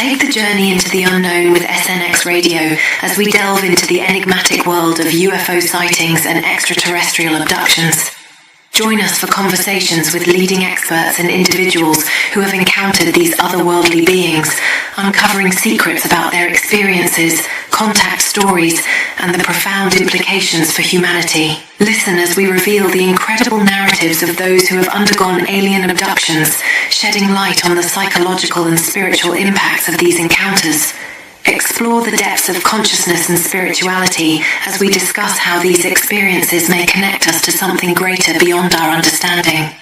Take the journey into the unknown with SNX Radio as we delve into the enigmatic world of UFO sightings and extraterrestrial abductions. Join us for conversations with leading experts and individuals who have encountered these otherworldly beings, uncovering secrets about their experiences, contact stories, and the profound implications for humanity. Listen as we reveal the incredible narratives of those who have undergone alien abductions, shedding light on the psychological and spiritual impacts of these encounters. Explore the depths of consciousness and spirituality as we discuss how these experiences may connect us to something greater beyond our understanding.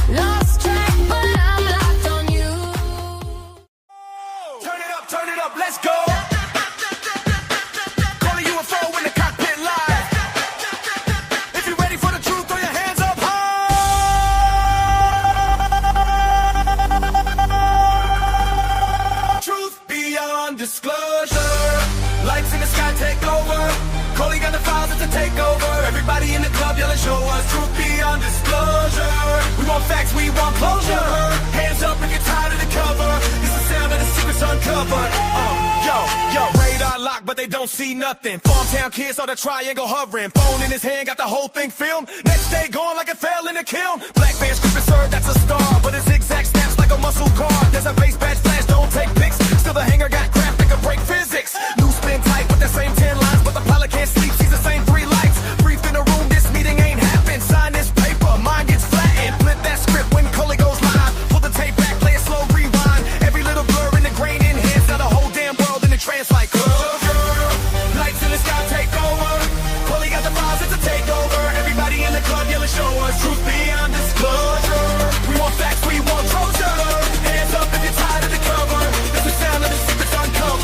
Lost track, but I'm locked on you. Turn it up, let's go. Call a UFO in the cockpit live. If you're ready for the truth, throw your hands up high. Truth beyond disclosure. Lights in the sky take over. Coley got the files, it's a takeover. Everybody in the club yelling, show us truth beyond disclosure. We want facts, we want closure. Hands up if you're tired of the cover. This is the sound of the secrets uncovered. Yo, radar locked, but they don't see nothing. Farmtown kids saw the triangle hovering. Phone in his hand, got the whole thing filmed. Next day gone like it fell in the kiln. Black man scripted served, that's a star. But his zigzag snaps like a muscle car. There's a base badge flash, don't take pics. Still the hanger got crap that can break physics. New spin tight with the same 10 lines, but the pilot can't sleep, sees the same 3 lights. Brief in a room, this meeting ain't happened. Sign this paper, mind gets flattened. Flip that script when Coley goes live. Pull the tape back, play a slow rewind. Every little blur in the grain enhanced. Now the whole damn world in the trance like lights in the sky take over. Coley got the files, it's a takeover. Everybody in the club yelling, show us truth beyond disclosure. We want facts, we want closure. Hands up if you're tired of the cover. This is the sound of the secrets uncovered.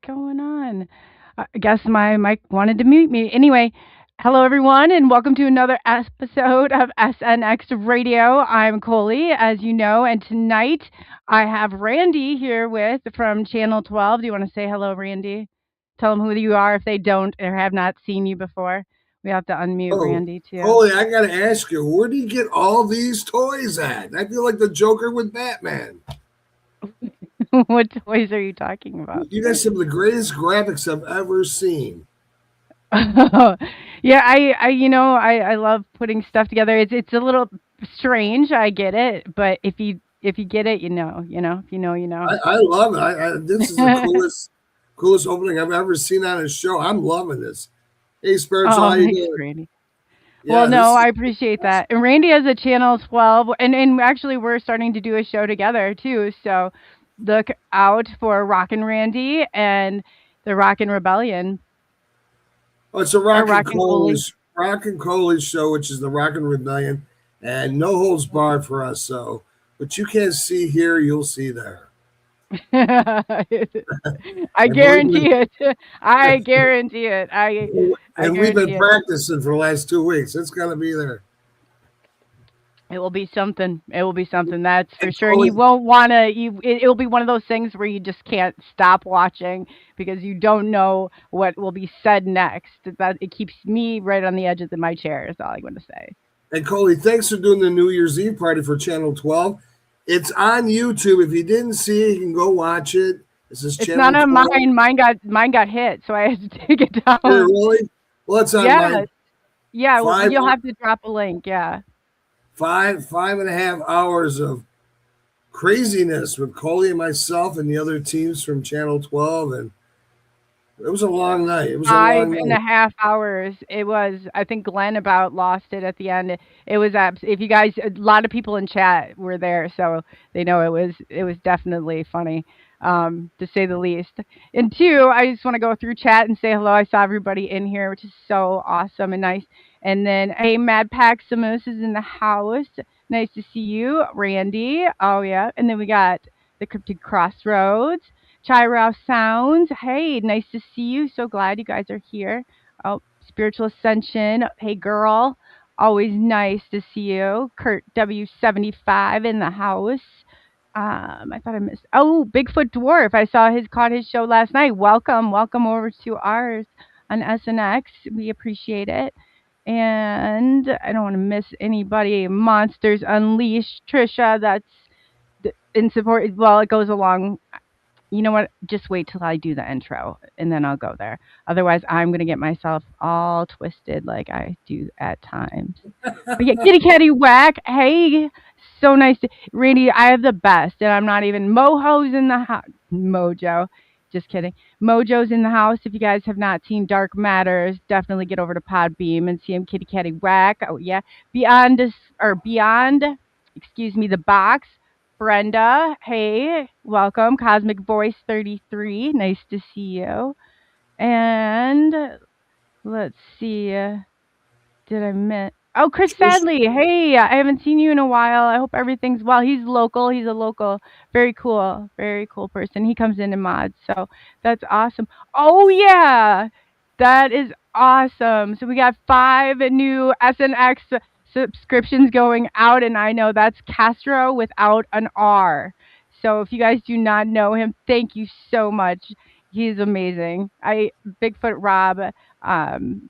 going on? I guess my mic wanted to mute me. Anyway, hello everyone, and welcome to another episode of SNX Radio. I'm Coley, as you know, and tonight I have Randy here with from Channel 12. Do you want to say hello, Randy? Tell them who you are if they don't or have not seen you before. We have to unmute Oh, Randy too. Coley, I gotta ask you, where do you get all these toys at? I feel like the Joker with Batman. What toys are you talking about? You guys have the greatest graphics I've ever seen. Yeah, I love putting stuff together. It's a little strange, I get it, but if you get it, if you know, you know. I love it. This is the coolest opening I've ever seen on a show. I'm loving this. Hey, Spiritual, how you Thanks, doing? Randy. Yeah, Well, no, this I appreciate that. And Randy has a Channel 12, and actually we're starting to do a show together too. So look out for Rockin' Randy and the Rockin' Rebellion it's a or Rockin' Coley. Rock and Coley show, which is the Rockin' Rebellion, and no holds barred for us. So, what you can't see here, you'll see there. I And guarantee it. I guarantee it. I and we've been guarantee it. practicing for the last 2 weeks. It's gonna be there. It will be something. It will be something. That's for And sure. And you Coley, won't want to. It'll be one of those things where you just can't stop watching because you don't know what will be said next. That it keeps me right on the edge of my chair. Is all I'm going to say. and Coley, thanks for doing the New Year's Eve party for Channel 12. It's on YouTube. If you didn't see it, you can go watch it. This is It's Channel not on 12. mine. Mine got hit, so I had to take it Did it down. really? Well, it's on Yeah, mine. yeah. Well, Five, you'll have to drop a link. Yeah. five and a half hours of craziness with Coley and myself and the other teams from Channel 12. And it was a long night. It was a Five long and a night. half hours. It was. I think Glenn about lost it at the end. It was. If you guys, a lot of people in chat were there, so they know it was. It was definitely funny, to say the least. And two, I just want to go through chat and say hello. I saw everybody in here, which is so awesome and nice. And then, hey, Mad Pack Samos is in the house. Nice to see you, Randy. Oh yeah. And then we got the Cryptic Crossroads. Chirao Sounds. Hey, nice to see you. So glad you guys are here. Oh, Spiritual Ascension. Hey, girl. Always nice to see you. Kurt W75 in the house. I thought I missed. Oh, Bigfoot Dwarf. I saw caught his show last night. Welcome over to ours on SNX. We appreciate it. And I don't want to miss anybody. Monsters Unleashed. Trisha, that's in support. Well, it goes along. You know what? Just wait till I do the intro and then I'll go there. Otherwise, I'm going to get myself all twisted like I do at times. But yeah, kitty catty whack. Hey, so nice to Randy. I have the best, and I'm not even Mojo's in the house. Mojo. Just kidding. Mojo's in the house. If you guys have not seen Dark Matters, definitely get over to Podbeam and see him kitty catty whack. Oh yeah. Beyond, excuse me, the box. Brenda, hey, welcome. Cosmic Voice 33, nice to see you. And let's see, did I miss? Oh, Chris Sadley, hey, I haven't seen you in a while. I hope everything's well. He's local. He's a local, very cool person. He comes in and mods, so that's awesome. Oh yeah, that is awesome. So we got 5 new SNX subscriptions going out, and I know that's Castro without an R. So if you guys do not know him, thank you so much. He's amazing. Bigfoot Rob,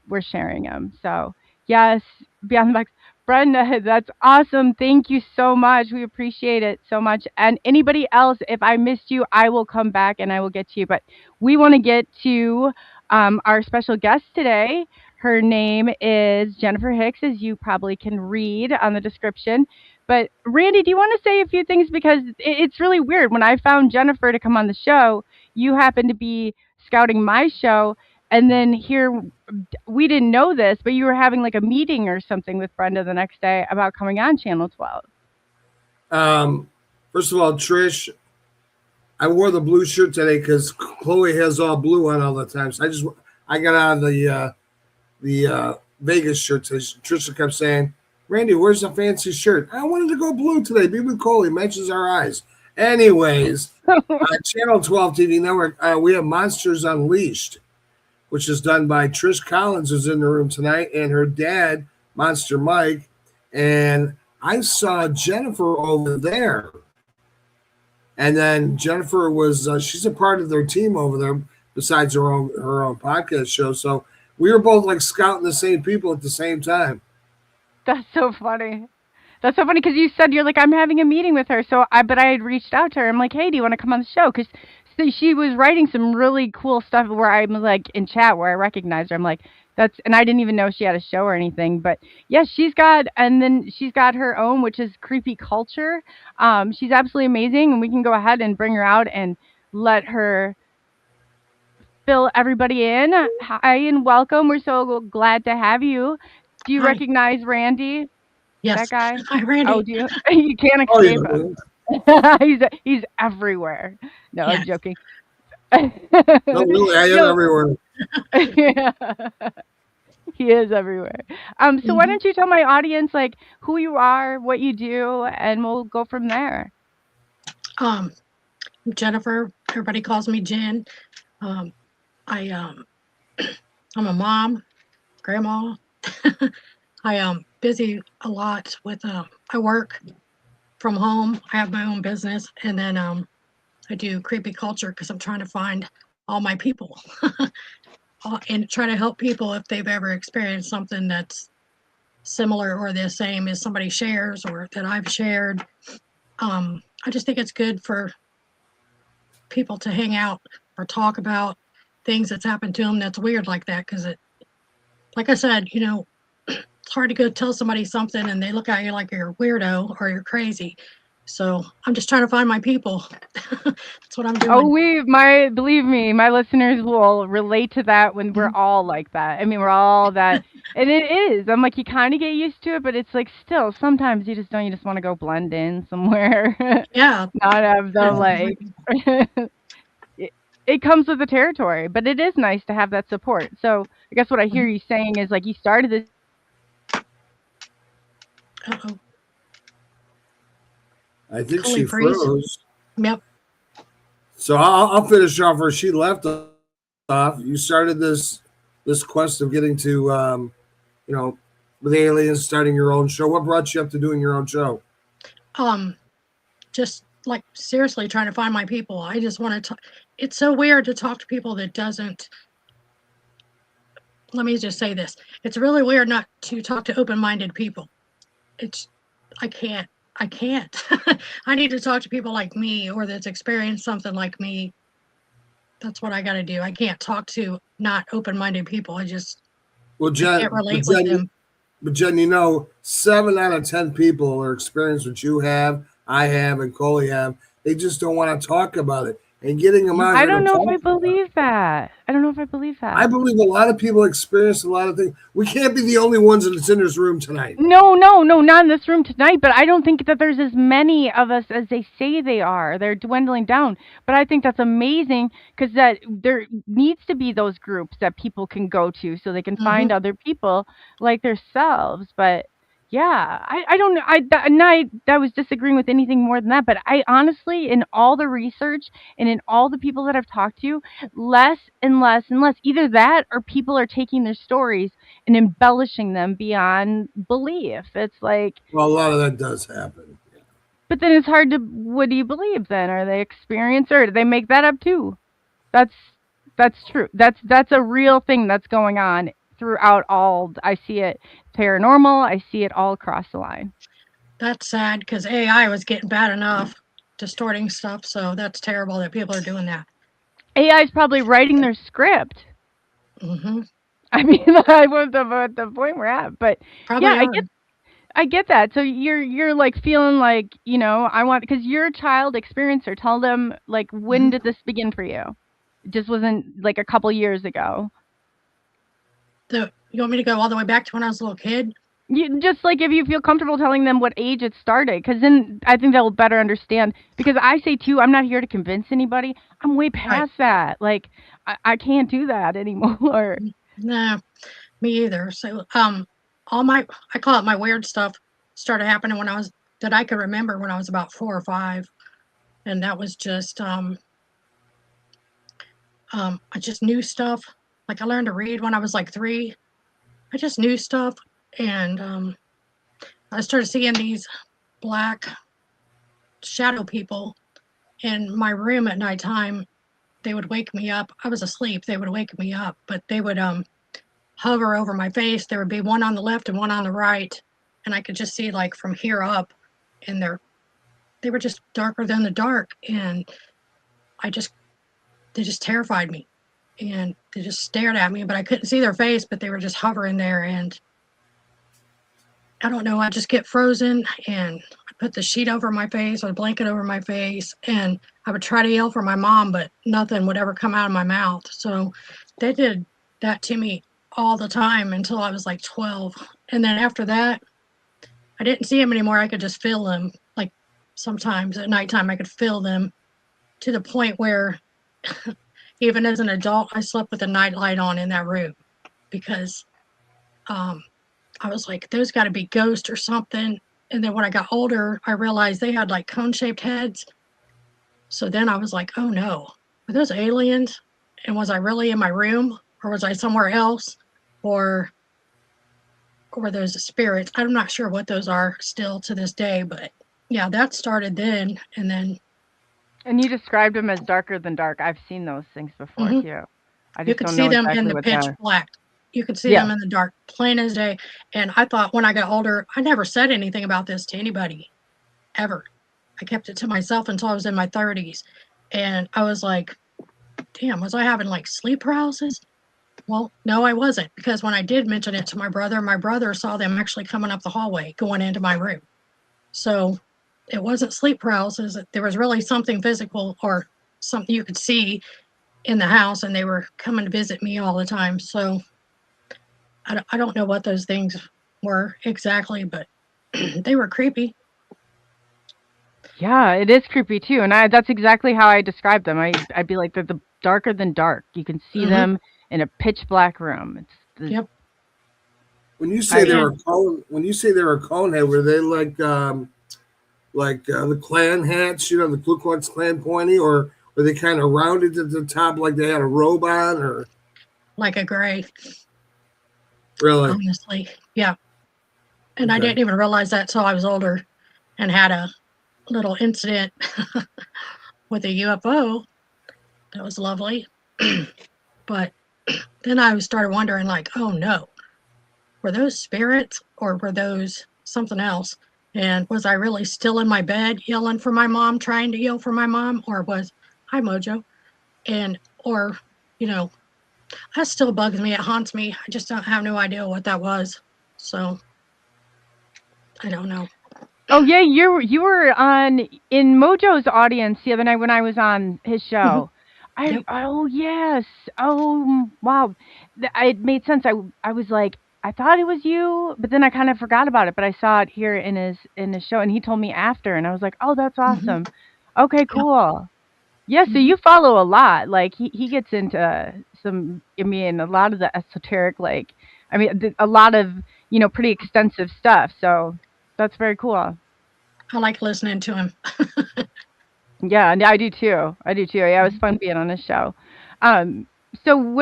we're sharing him. So yes, Beyond the Box. Brenda, that's awesome. Thank you so much. We appreciate it so much. And anybody else, if I missed you, I will come back and I will get to you. But we want to get to our special guest today. Her name is Jennifer Hicks, as you probably can read on the description. But Randy, do you want to say a few things? Because it's really weird. When I found Jennifer to come on the show, you happened to be scouting my show. And then here, we didn't know this, but you were having like a meeting or something with Brenda the next day about coming on Channel 12. First of all, Trish, I wore the blue shirt today because Chloe has all blue on all the time. So I got out of the Vegas shirt. So Trisha kept saying, Randy, where's the fancy shirt? I wanted to go blue today. Be with Coley. Matches our eyes. Anyways, Channel 12 TV Network, we have Monsters Unleashed, which is done by Trish Collins, who's in the room tonight, and her dad, Monster Mike. And I saw Jennifer over there. And then Jennifer was, she's a part of their team over there, besides her own podcast show. So we were both like scouting the same people at the same time. That's so funny. That's so funny because you said you're like, I'm having a meeting with her. But I had reached out to her. I'm like, hey, do you want to come on the show? Because she was writing some really cool stuff where I'm like in chat where I recognized her. I'm like, and I didn't even know she had a show or anything. But yeah, she's got her own, which is Creepy Culture. She's absolutely amazing. And we can go ahead and bring her out and let her fill everybody in. Hi and welcome. We're so glad to have you. Do you recognize Randy? Yes. That guy? Hi, Randy. Oh, do you? You can't escape him. He's everywhere. No, Yes. I'm joking. No, really, I am everywhere. Yeah. He is everywhere. So why don't you tell my audience like who you are, what you do, and we'll go from there. Jennifer. Everybody calls me Jen. I'm a mom, grandma. I am busy a lot with I work from home. I have my own business, and then I do Creepy Culture because I'm trying to find all my people and try to help people if they've ever experienced something that's similar or the same as somebody shares or that I've shared. I just think it's good for people to hang out or talk about things that's happened to them that's weird like that, because like I said, it's hard to go tell somebody something and they look at you like you're a weirdo or you're crazy. So I'm just trying to find my people. That's what I'm doing. Oh, believe me, my listeners will relate to that when we're all like that. I mean, we're all that, and it is. I'm like, you kind of get used to it, but it's like still sometimes you just want to go blend in somewhere. Yeah. Not have the like. It comes with the territory, but it is nice to have that support. So I guess what I hear you saying is like you started this. Uh-oh. I think Coley she freeze. froze. Yep. So I'll finish off where she left off. You started this quest of getting to, with aliens, starting your own show. What brought you up to doing your own show? Just like seriously trying to find my people. I just want to. It's so weird to talk to people that doesn't. Let me just say this. It's really weird not to talk to open-minded people. I can't. I need to talk to people like me or that's experienced something like me. That's what I got to do. I can't talk to not open-minded people. I can't relate with them. But Jen, 7 out of 10 people are experienced what you have, I have, and Coley have. They just don't want to talk about it. And getting them out. I don't know if I believe that. I I believe a lot of people experience a lot of things. We can't be the only ones that's in this room tonight. No, not in this room tonight. But I don't think that there's as many of us as they say they are. They're dwindling down. But I think that's amazing because that there needs to be those groups that people can go to so they can find other people like themselves. But yeah, I don't know. I was disagreeing with anything more than that. But I honestly, in all the research and in all the people that I've talked to, less and less and less. Either that or people are taking their stories and embellishing them beyond belief. It's like, well, a lot of that does happen. but then it's hard to. What do you believe then? Are they experienced or do they make that up too? That's true. That's a real thing that's going on throughout all. I see it paranormal. I see it all across the line. That's sad because AI was getting bad enough, distorting stuff. So that's terrible that people are doing that. AI is probably writing their script. I mean, I want the point we're at, but probably yeah, I get that. So you're like feeling like, I want, because you're a child experiencer. Tell them like, when did this begin for you? It just wasn't like a couple years ago. You want me to go all the way back to when I was a little kid? You just like, if you feel comfortable telling them what age it started, because then I think they'll better understand. Because I say too, I'm not here to convince anybody. I'm way past that. Like I can't do that anymore. No, me either. So I call it my weird stuff started happening that I could remember when I was about 4 or 5. and that was just I just knew stuff. Like I learned to read when I was like 3. I just knew stuff, and I started seeing these black shadow people in my room at nighttime. They would wake me up. I was asleep. They would wake me up, but they would hover over my face. There would be one on the left and one on the right, and I could just see like from here up, and they were just darker than the dark, and they just terrified me, and they just stared at me, but I couldn't see their face, but they were just hovering there, and I don't know, I just get frozen, and I put the sheet over my face or the blanket over my face, and I would try to yell for my mom, but nothing would ever come out of my mouth. So they did that to me all the time until I was like 12. And then after that, I didn't see them anymore. I could just feel them. Like sometimes at nighttime, I could feel them to the point where even as an adult, I slept with a nightlight on in that room because I was like, those got to be ghosts or something. And then when I got older, I realized they had like cone-shaped heads. So then I was like, oh no, were those aliens? And was I really in my room, or was I somewhere else, or were those spirits? I'm not sure what those are still to this day, but yeah, that started then. And then And you described them as darker than dark. I've seen those things before mhm, too. I you just could don't see know them in exactly the what they pitch are. black. You could see Yeah. them in the dark, plain as day. And I thought when I got older, I never said anything about this to anybody ever. I kept it to myself until I was in my 30s. And I was like, damn, was I having like sleep paralysis? Well, no, I wasn't, because when I did mention it to my brother saw them actually coming up the hallway going into my room. So it wasn't sleep paralysis. There was really something physical or something you could see in the house, and they were coming to visit me all the time. So I don't know what those things were exactly, but they were creepy. Yeah, it is creepy too. And that's exactly how I described them. I'd be like, they're the darker than dark. You can see Hmm. them in a pitch black room. It's the Yep. When you say they I were cone, when you say they were conehead, were they like the Klan hats, the Ku Klux Klan pointy, or were they kind of rounded at the top like they had a robe on, or Like a gray, really? honestly. Yeah. And I Okay. didn't even realize that till I was older and had a little incident with a UFO. That was lovely. But then I started wondering, like, oh no, were those spirits or were those something else? And was I really still in my bed yelling for my mom, trying to yell for my mom, or was hi Mojo? And or, you know, that still bugs me. It haunts me. I just don't have no idea what that was. So I don't know. Oh yeah, you were on in Mojo's audience the other night when I was on his Mhm. show. Yep. Oh yes. Oh wow. It made sense. I was like, I thought it was you, but then I kind of forgot about it, but I saw it here in his show, and he told me after, and I was like, "Oh, that's Hmm. awesome." Okay, Yep. cool. Yeah, so Hmm. you follow a lot. Like he gets into some, I mean, a lot of the esoteric, like, I mean, a lot of, pretty extensive stuff. So that's very cool. I like listening to him. Yeah, and I do too. I do too. Yeah, it was fun being on this show. Um, so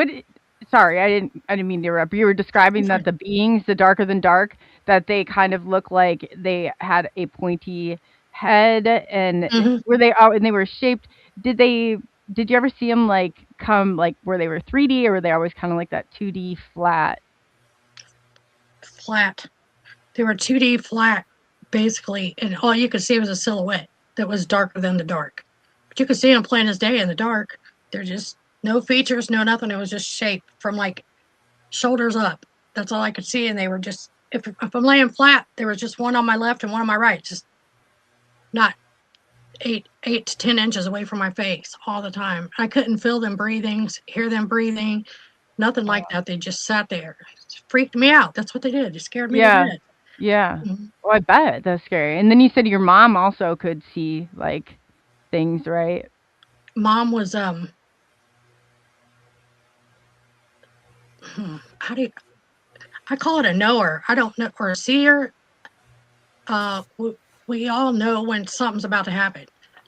sorry, I didn't mean to interrupt. You were describing that the beings, the darker than dark, that they kind of look like they had a pointy head, and Hmm. were they and they were shaped. Did they did you ever see them like come like where they were 3D, or were they always kind of like that 2D flat? Flat. They were 2D flat, basically, and all you could see was a silhouette that was darker than the dark. But you could see them plain as day in the dark. They're just no features, no nothing. It was just shape from like shoulders up. That's all I could see, and they were just if I'm laying flat, there was just one on my left and one on my right, just not 8 to 10 inches away from my face all the time. I couldn't feel them breathing, hear them breathing, nothing like that. They just sat there. It freaked me out. That's what they did. It scared me to Yeah, death. yeah. Mhm. Oh, I bet that's scary. And then you said your mom also could see like things, right? Mom was how do you, I call it a knower. I don't know, or a seer. We all know when something's about to happen.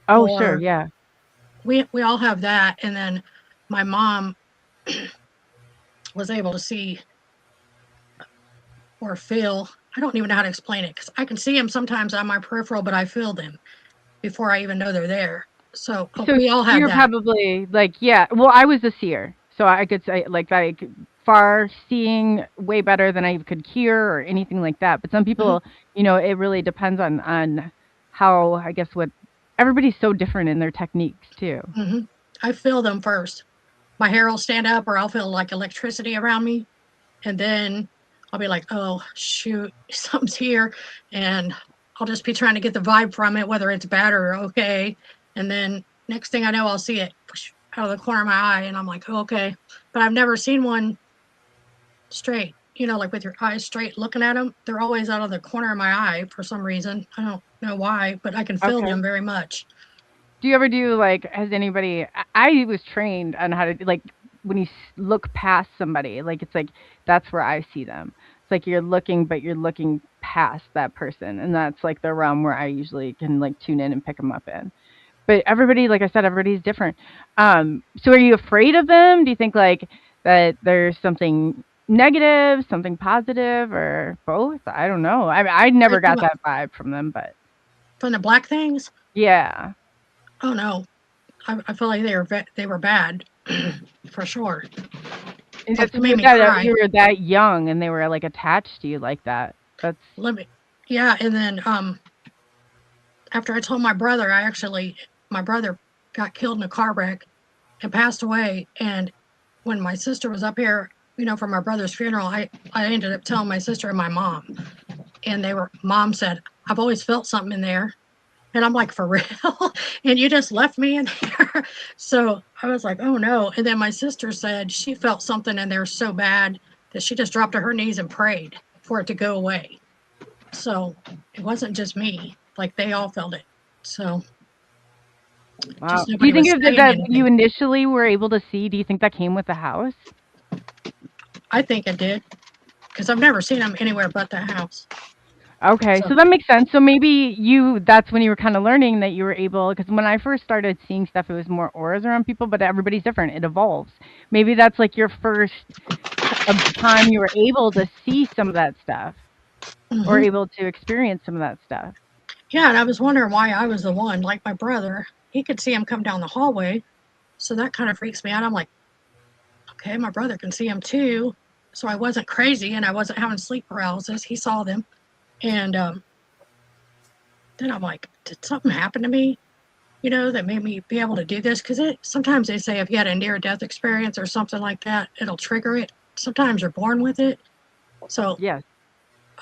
Oh, sure. or Yeah. we all have that. And then my mom was able to see or feel. I don't even know how to explain it because I can see them sometimes on my peripheral, but I feel them before I even know they're there. So So we all had you're that. probably like, yeah. Well, I was a seer, so I could say like far seeing way better than I could hear or anything like that. But some Hmm. people, it really depends on how, I guess, what everybody's so different in their techniques too. Hmm. I feel them first. My hair will stand up, or I'll feel like electricity around me, and then I'll be like, "Oh shoot, something's here," and I'll just be trying to get the vibe from it, whether it's bad or okay. And then next thing I know, I'll see it out of the corner of my eye, and I'm like, oh, "Okay," but I've never seen one straight. Like with your eyes straight, looking at them. They're always out of the corner of my eye for some reason. I don't know why, but I can feel Okay. them very much. Do you ever do like, has anybody, I was trained on how to, like, when you look past somebody, like, it's like, that's where I see them. It's like you're looking, but you're looking past that person. And that's like the realm where I usually can like tune in and pick them up in. But everybody, like I said, everybody's different. So are you afraid of them? Do you think like that there's something negative, something positive, or both? I don't know. I never Right got that vibe from them, but from the black things. yeah. Oh no, I feel like they were bad for sure. And Like that's they made weird me that cry. you were that young and they were, like, attached to you like that. That's Let me, yeah. And then after I told my brother got killed in a car wreck and passed away. And when my sister was up here, for my brother's funeral, I ended up telling my sister and my mom, and mom said, "I've always felt something in there." And I'm like, "For real?" And you just left me in there. So I was like, "Oh no." And then my sister said she felt something in there so bad that she just dropped to her knees and prayed for it to go away. So it wasn't just me, like they all felt it. So wow. just Do you nobody think was that saying that you anything. initially were able to see, do you think that came with the house? I think it did because I've never seen them anywhere but the house. Okay, So, so that makes sense. So maybe that's when you were kinda learning that you were able, because when I first started seeing stuff, it was more auras around people, but everybody's different. It evolves. Maybe that's, like, your first time you were able to see some of that stuff or mhm. able to experience some of that stuff. Yeah, and I was wondering why I was the one, like my brother. He could see him come down the hallway. So that kind of freaks me out. I'm like, okay, my brother can see him too. So I wasn't crazy and I wasn't having sleep paralysis. He saw them. And then I'm like, did something happen to me, that made me be able to do this? Because sometimes they say if you had a near death experience or something like that, it'll trigger it. Sometimes you're born with it. So Yes.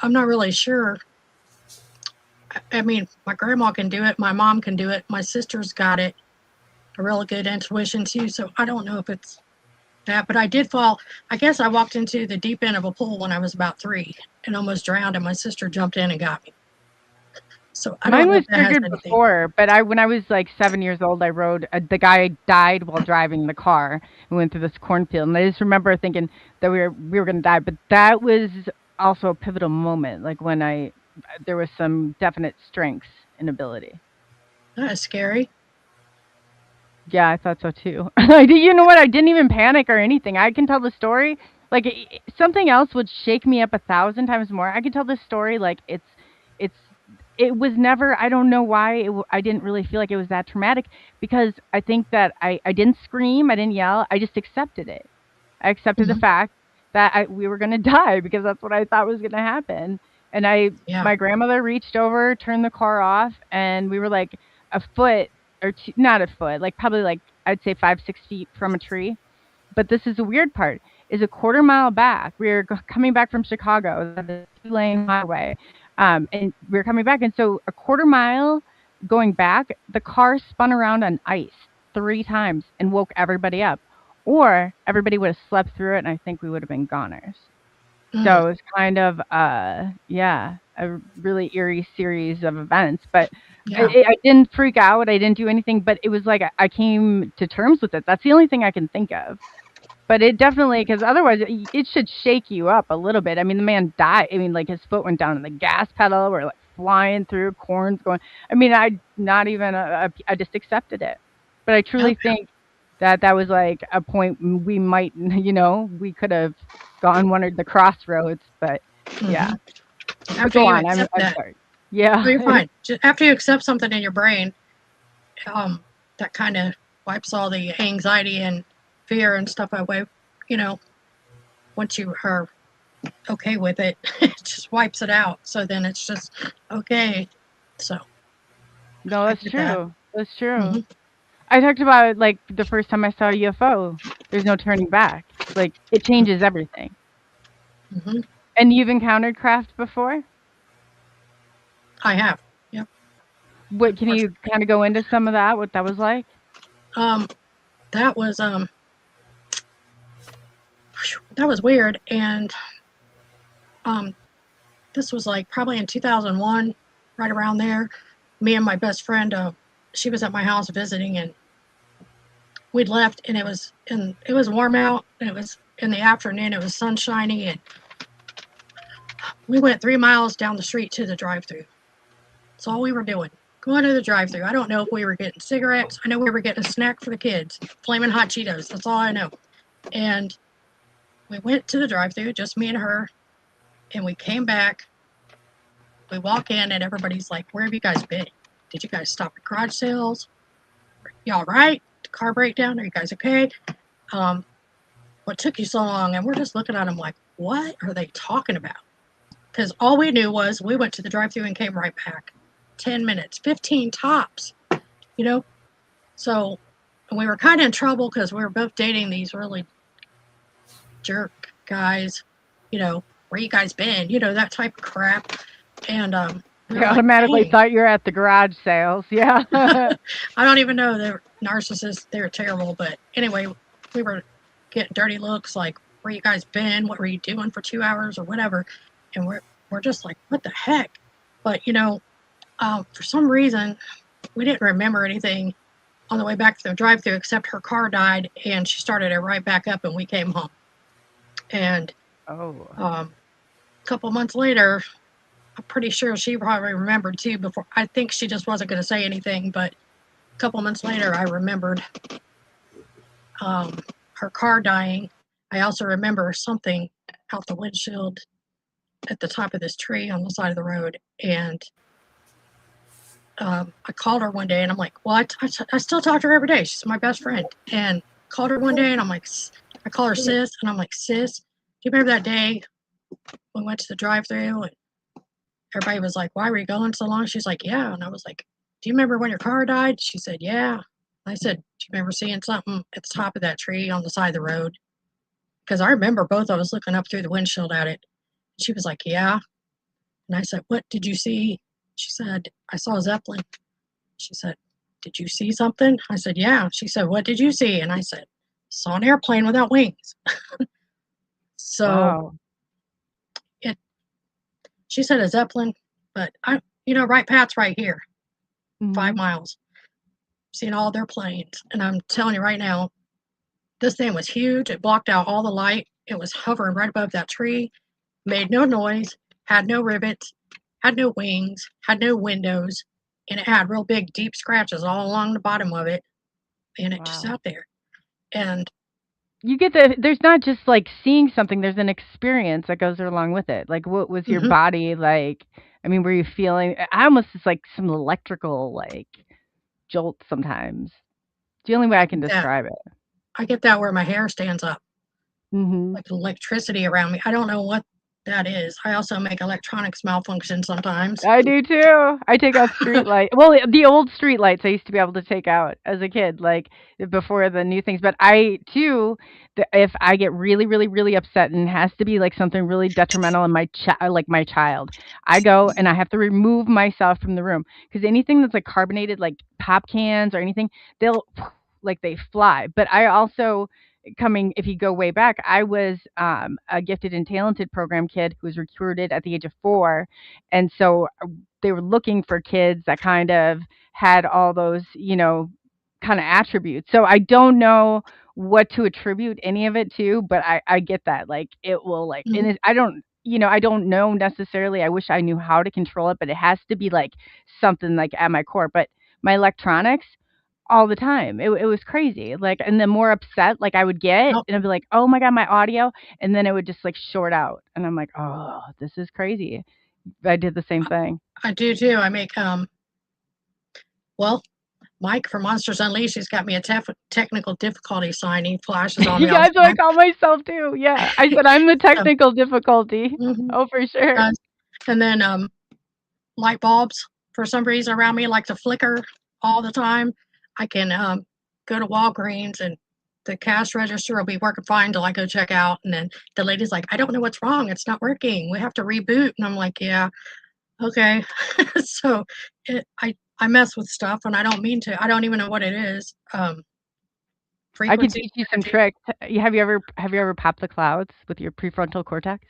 I'm not really sure. I mean, my grandma can do it. My mom can do it. My sister's got it. A real good intuition too. So I don't know if it's that, but I did fall. I guess I walked into the deep end of a pool when I was about 3 and almost drowned, and my sister jumped in and got me. So I don't Mine know if was that has triggered anything. before, but when I was like 7 years old, I rode. The guy died while driving the car. We went through this cornfield, and I just remember thinking that we were gonna die. But that was also a pivotal moment, like when there was some definite strengths and ability. That is scary. Yeah, I thought so too. I did. You know what? I didn't even panic or anything. I can tell the story. Like something else would shake me up 1,000 times more. I could tell this story like it's it was never. I don't know why I didn't really feel like it was that traumatic because I think that I didn't scream. I didn't yell. I just accepted it. I accepted the Hmm. fact that we were gonna die because that's what I thought was gonna happen. And Yeah. my grandmother reached over, turned the car off, and we were like a foot or two, not a foot, like probably like I'd say 5, 6 feet from a tree. But this is the weird part: is a quarter mile back. We were coming back from Chicago, the 2-lane highway, and we were coming back, and so a quarter mile going back, the car spun around on ice 3 times and woke everybody up, or everybody would have slept through it, and I think we would have been goners. Mm. So it's kind of, yeah, a really eerie series of events, but Yeah. I didn't freak out, I didn't do anything, but it was like I came to terms with it. That's the only thing I can think of. But it definitely, because otherwise it should shake you up a little bit. I mean, the man died. I mean, like his foot went down on the gas pedal. We're like flying through, corn's going. I mean, I just accepted it. But I truly Yep. think that that was like a point we might, we could have gone one of the crossroads. But yeah, but After go you on. accept I'm that, sorry. oh, you're Yeah. fine. Just after you accept something in your brain, that kind of wipes all the anxiety and fear and stuff away. You know, once you are okay with it, it just wipes it out. So then it's just okay. So No, I that's did that. true. That's true. hmm I talked about it like the first time I saw a UFO. There's no turning back. Like it changes everything. hmm And you've encountered craft before? I have. Yep. What can you Unfortunately. kind of go into some of that? What that was like? Um, that was that was weird, and um, this was like probably in 2001, right around there. Me and my best friend, she was at my house visiting, and we'd left, and it was warm out, and it was in the afternoon. It was sunshiny, and we went 3 miles down the street to the drive-through. That's all we were doing. Going to the drive-through. I don't know if we were getting cigarettes. I know we were getting a snack for the kids, flaming hot Cheetos. That's all I know. And we went to the drive-through, just me and her, and we came back. We walk in, and everybody's like, "Where have you guys been? Did you guys stop at garage sales? Y'all right? The car breakdown? Are you guys okay? Um, what took you so long?" And we're just looking at them like, "What are they talking about?" Because all we knew was we went to the drive-through and came right back. 10 minutes, 15 tops, you know? So we were kind of in trouble because we were both dating these really jerk guys, where you guys been, that type of crap. And we I were like, automatically dang. thought you were at the garage sales. Yeah. I don't even know. They're narcissists. They're terrible. But anyway, we were getting dirty looks like, where you guys been? What were you doing for 2 hours or whatever? And we're just like, what the heck? But, for some reason, we didn't remember anything on the way back to the drive-through except her car died and she started it right back up and we came home. And Oh. a couple months later, I'm pretty sure she probably remembered too. Before I think she just wasn't going to say anything, but a couple months later, I remembered her car dying. I also remember something out the windshield at the top of this tree on the side of the road, and I called her one day, and I'm like, "Well, I still talk to her every day. She's my best friend." And called her one day, and I'm like, I call her sis, and I'm like, "Sis, do you remember that day we went to the drive-through and everybody was like, why were you going so long?" She's like, "Yeah." And I was like, "Do you remember when your car died?" She said, "Yeah." I said, "Do you remember seeing something at the top of that tree on the side of the road?" Because I remember both of us looking up through the windshield at it. She was like, "Yeah." And I said, "What did you see?" She said, "I saw a Zeppelin." She said, "Did you see something?" I said, "Yeah." She said, "What did you see?" And I said, "Saw an airplane without wings." So Wow. it, she said a Zeppelin, but Wright Pat's right here, Hmm. 5 miles, seeing all their planes. And I'm telling you right now, this thing was huge. It blocked out all the light. It was hovering right above that tree, made no noise, had no rivets, had no wings, had no windows, and it had real big, deep scratches all along the bottom of it. And it just Wow. sat there. And You get there's not just like seeing something, there's an experience that goes along with it. Like what was your mhm, body like? I mean, were you feeling I almost it's like some electrical like jolt sometimes. It's the only way I can that describe it. I get that where my hair stands up, Mhm. like electricity around me. I don't know what that is. I also make electronics malfunction sometimes. I do too. I take out street light. Well, the old street lights I used to be able to take out as a kid, like before the new things. But I too, if I get really, really, really upset and it has to be like something really detrimental in my like my child, I go and I have to remove myself from the room because anything that's like carbonated, like pop cans or anything, they'll like they fly. But I also coming if you go way back, I was a gifted and talented program kid who was recruited at the age of 4, and so they were looking for kids that kind of had all those, kind of attributes. So I don't know what to attribute any of it to, but I get that. Like it will like, and Mhm. I don't. I don't know necessarily. I wish I knew how to control it, but it has to be like something like at my core. But my electronics all the time. It was crazy. Like, and the more upset like I would get, Nope. and I'd be like, "Oh my god, my audio," and then it would just like short out, and I'm like, "Oh, this is crazy." I did the same thing. I do too. I make well, Mike from Monsters Unleashed, he's got me a technical difficulty sign. He flashes on me Yeah, all that's the what I time. call myself too. Yeah, I said I'm the So, technical difficulty. mhm, Oh, for sure. does. And then light bulbs for some reason around me like to flicker all the time. I can go to Walgreens and the cash register will be working fine till I go check out. And then the lady's like, I don't know what's wrong. It's not working. We have to reboot. And I'm like, yeah, okay. So I mess with stuff and I don't mean to. I don't even know what it is. I could Frequency teach you some energy. tricks. Have you ever popped the clouds with your prefrontal cortex?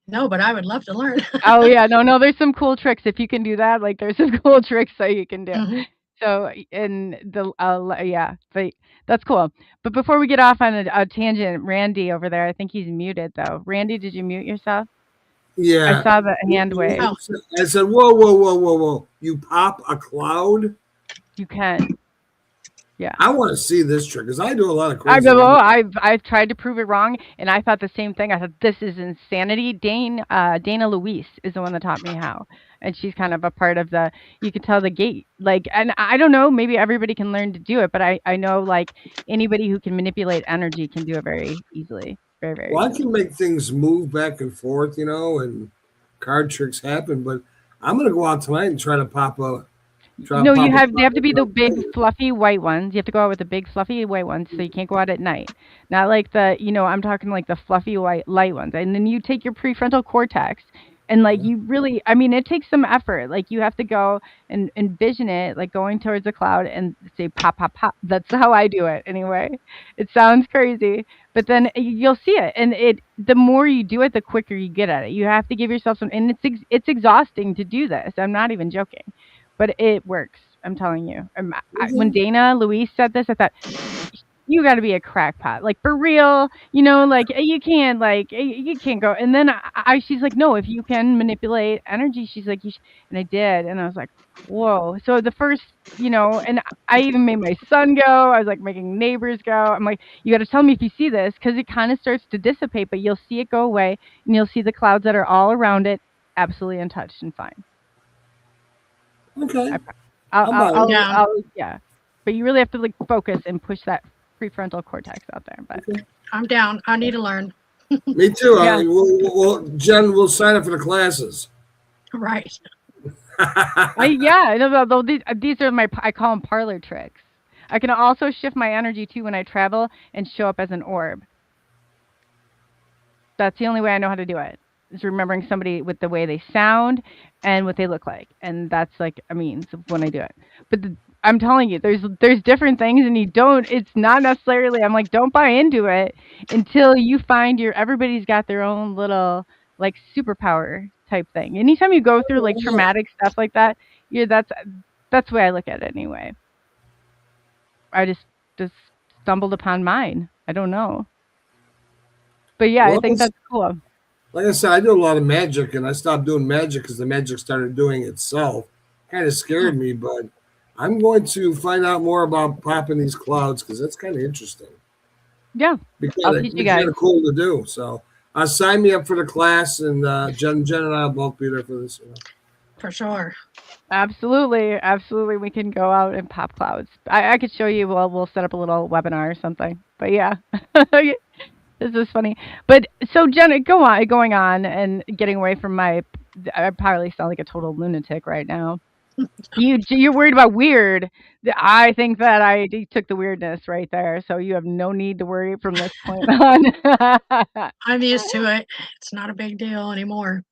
No, but I would love to learn. Oh yeah, no, there's some cool tricks. If you can do that, like there's some cool tricks that you can do. Mhm. So, yeah, but that's cool. But before we get off on a tangent, Randy over there, I think he's muted though. Randy, did you mute yourself? I Yeah. saw the hand wave. Oh, I said, whoa, whoa, whoa, whoa, whoa. You pop a cloud? You can. Yeah. I want to see this trick because I do a lot of I crazy. know. I've tried to prove it wrong, and I thought the same thing. I thought this is insanity. Dana Luis is the one that taught me how, and she's kind of a part of the. You could tell the gate, like, and I don't know. Maybe everybody can learn to do it, but I know like anybody who can manipulate energy can do it very easily, very very Well, I easily. can make things move back and forth, and card tricks happen. But I'm gonna go out tonight and try to No, pop a they have to be the big cloud. fluffy white ones. You have to go out with the big fluffy white ones, so you can't go out at night. Not like I'm talking like the fluffy white light ones. And then you take your prefrontal cortex and like you really, I mean, it takes some effort. Like you have to go and envision it like going towards a cloud and say pop pop pop. That's how I do it anyway. It sounds crazy, but then you'll see it, and the more you do it, the quicker you get at it. You have to give yourself some, and it's exhausting to do this. I'm not even joking, but it works. I'm telling you. When Dana Luis said this, I thought you got to be a crackpot, like for real. Like you can't, you can't go. And then she's like, no, if you can manipulate energy, she's like, and I did, and I was like, whoa. So the first, and I even made my son go. I was like making neighbors go. I'm like, you got to tell me if you see this, because it kind of starts to dissipate, but you'll see it go away, and you'll see the clouds that are all around it absolutely untouched and fine. Okay, I I'll I'm I'll out. I'm I'll down. I'll yeah. But you really have to, like, focus and push that prefrontal cortex out there, but I'm down. I need to learn. Me too. yeah. Jen, we'll sign up for the classes. Right. No, these are I call them parlor tricks. I can also shift my energy too when I travel and show up as an orb. That's the only way I know how to do it. Is remembering somebody with the way they sound and what they look like, and that's like a means of when I do it. But I'm telling you, there's different things, and you don't. It's not necessarily. I'm like, don't buy into it until you find everybody's got their own little like superpower type thing. Anytime you go through like traumatic stuff like that, that's the way I look at it anyway. I just stumbled upon mine. I don't know, but yeah, I Well, think that's cool. like I said, I do a lot of magic, and I stopped doing magic because the magic started doing itself. Kind of Hmm. scared me, but I'm going to find out more about popping these clouds because that's kind of interesting. Yeah, I'll teach you Be kind guys. of cool to do. So, sign me up for the class, and Jen and I will both be there for this. For sure. Absolutely, absolutely. We can go out and pop clouds. I could show you. Well, we'll set up a little webinar or something. But yeah, this is funny. But so Jen, going on and getting away from my. I probably sound like a total lunatic right now. You're worried about weird. I think that I took the weirdness right there. So you have no need to worry from this point on. I'm used to it. It's not a big deal anymore.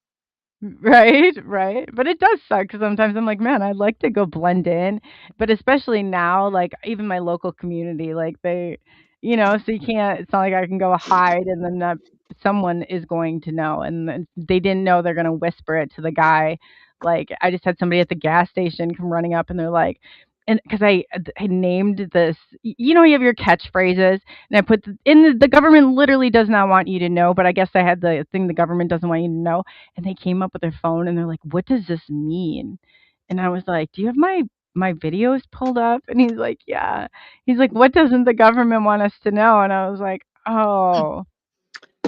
Right, right. But it does suck because sometimes I'm like, man, I'd like to go blend in. But especially now, like even my local community, like so you can't, it's not like I can go hide and then someone is going to know. And then they didn't know they're going to whisper it to the guy. Like I just had somebody at the gas station come running up and they're like, and because I named this, you know, you have your catchphrases, and I put the government literally does not want you to know, but I guess I had the thing the government doesn't want you to know, and they came up with their phone and they're like, "What does this mean?" And I was like, "Do you have my videos pulled up?" And he's like, "Yeah." He's like, "What doesn't the government want us to know?" And I was like, "Oh,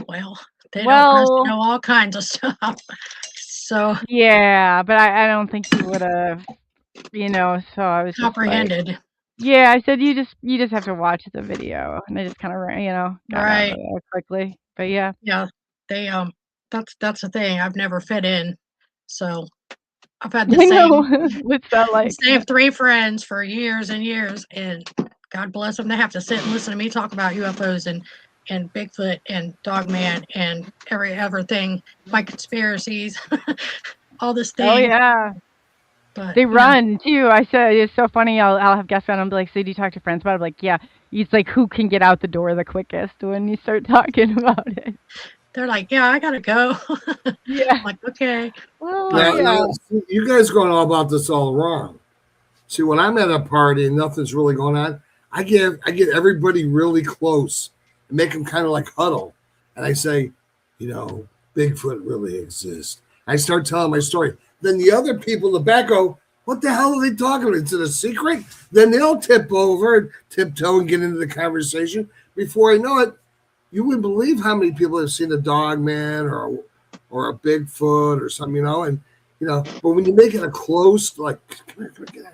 Well, they don't want us to well, know all kinds of stuff. So yeah," but I don't think he would have, you know. So I was just like. comprehended. Yeah, I said you just have to watch the video, and I just kinda got out of Right. there quickly, but yeah. Yeah. They that's the thing. I've never fit in. So I've had the I know. same What's that the like? same three friends for years and years, and God bless them. They have to sit and listen to me talk about UFOs and Bigfoot and Dogman and every other thing, my conspiracies, all this Oh, thing. yeah. But They run too, I said it's so funny, I'll have guests on, I'll be like, "So do you talk to friends about it?" I'm like, "Yeah." It's like, who can get out the door the quickest when you start talking about it. they're like, "Yeah, I gotta go." Yeah. Like, okay, Well, but yeah. See, you guys going all about this all wrong. See, when I'm at a party and nothing's really going on, I get everybody really close and make them kind of like huddle, and I say, Bigfoot really exists. I start telling my story. Then the other people in the back go, "What the hell are they talking about? Is it a secret?" Then they'll tip over and tiptoe and get into the conversation. Before I know it, you wouldn't believe how many people have seen a dog man or a Bigfoot or something, and but when you make it a close, like, come here, get out.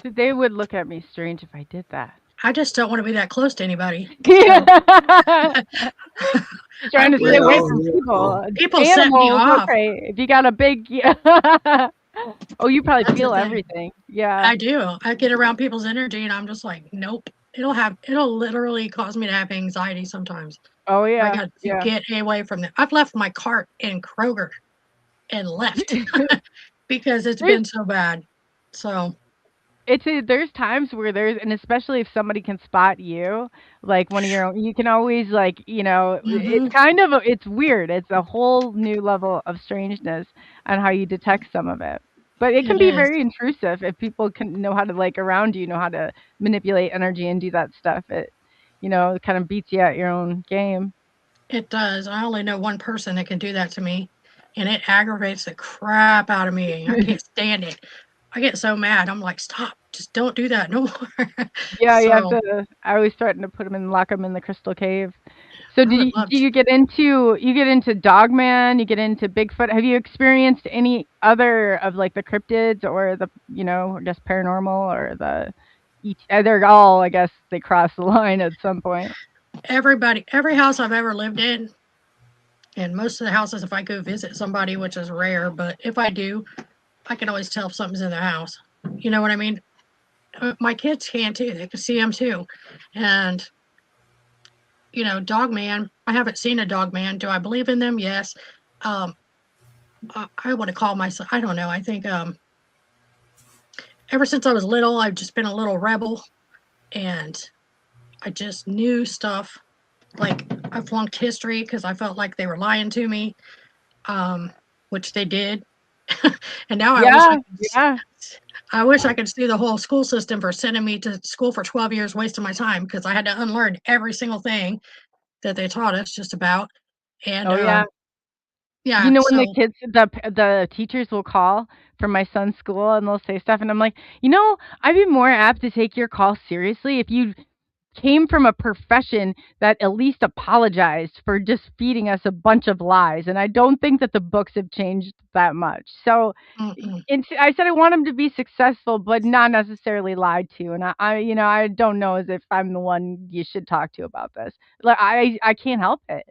They would look at me strange if I did that. I just don't want to be that close to anybody. Trying to stay away from people. People set me Animals, off. okay. If you got a big oh, you probably That's the feel thing. everything. Yeah. I do. I get around people's energy and I'm just like, nope. It'll literally cause me to have anxiety sometimes. Oh, I yeah. got to Yeah. get away from that. I've left my cart in Kroger and left because it's been so bad. So There's times where and especially if somebody can spot you, like one of your own, you can always like, it's mhm. kind of it's weird. It's a whole new level of strangeness on how you detect some of it. But it can It be is. very intrusive if people can know how to like around you, know how to manipulate energy and do that stuff. It kind of beats you at your own game. It does. I only know one person that can do that to me, and it aggravates the crap out of me. I can't stand it. I get so mad. I'm like, stop. Just don't do that no more. Yeah, you have So to. I always threaten to put them in, lock them in the crystal cave. So I would love do to. you get into Dogman? You get into Bigfoot? Have you experienced any other of like the cryptids or the I guess paranormal or they're all, I guess they cross the line at some point. Every house I've ever lived in, and most of the houses, if I go visit somebody, which is rare, but if I do, I can always tell if something's in the house. You know what I mean? My kids can too. They can see them too. And, Dog Man, I haven't seen a dog man. Do I believe in them? Yes. Um, I want to call myself, I don't know. I think ever since I was little, I've just been a little rebel and I just knew stuff. Like I flunked history because I felt like they were lying to me, which they did. And now Yeah, yeah. I wish I could sue the whole school system for sending me to school for 12 years, wasting my time because I had to unlearn every single thing that they taught us just about. And Oh, yeah. yeah, When the so kids, the teachers will call from my son's school and they'll say stuff, and I'm like, I'd be more apt to take your call seriously if you came from a profession that at least apologized for just feeding us a bunch of lies, and I don't think that the books have changed that much. So, mm-mm. I said I want them to be successful, but not necessarily lied to, and I don't know as if I'm the one you should talk to about this. Like, I can't help it.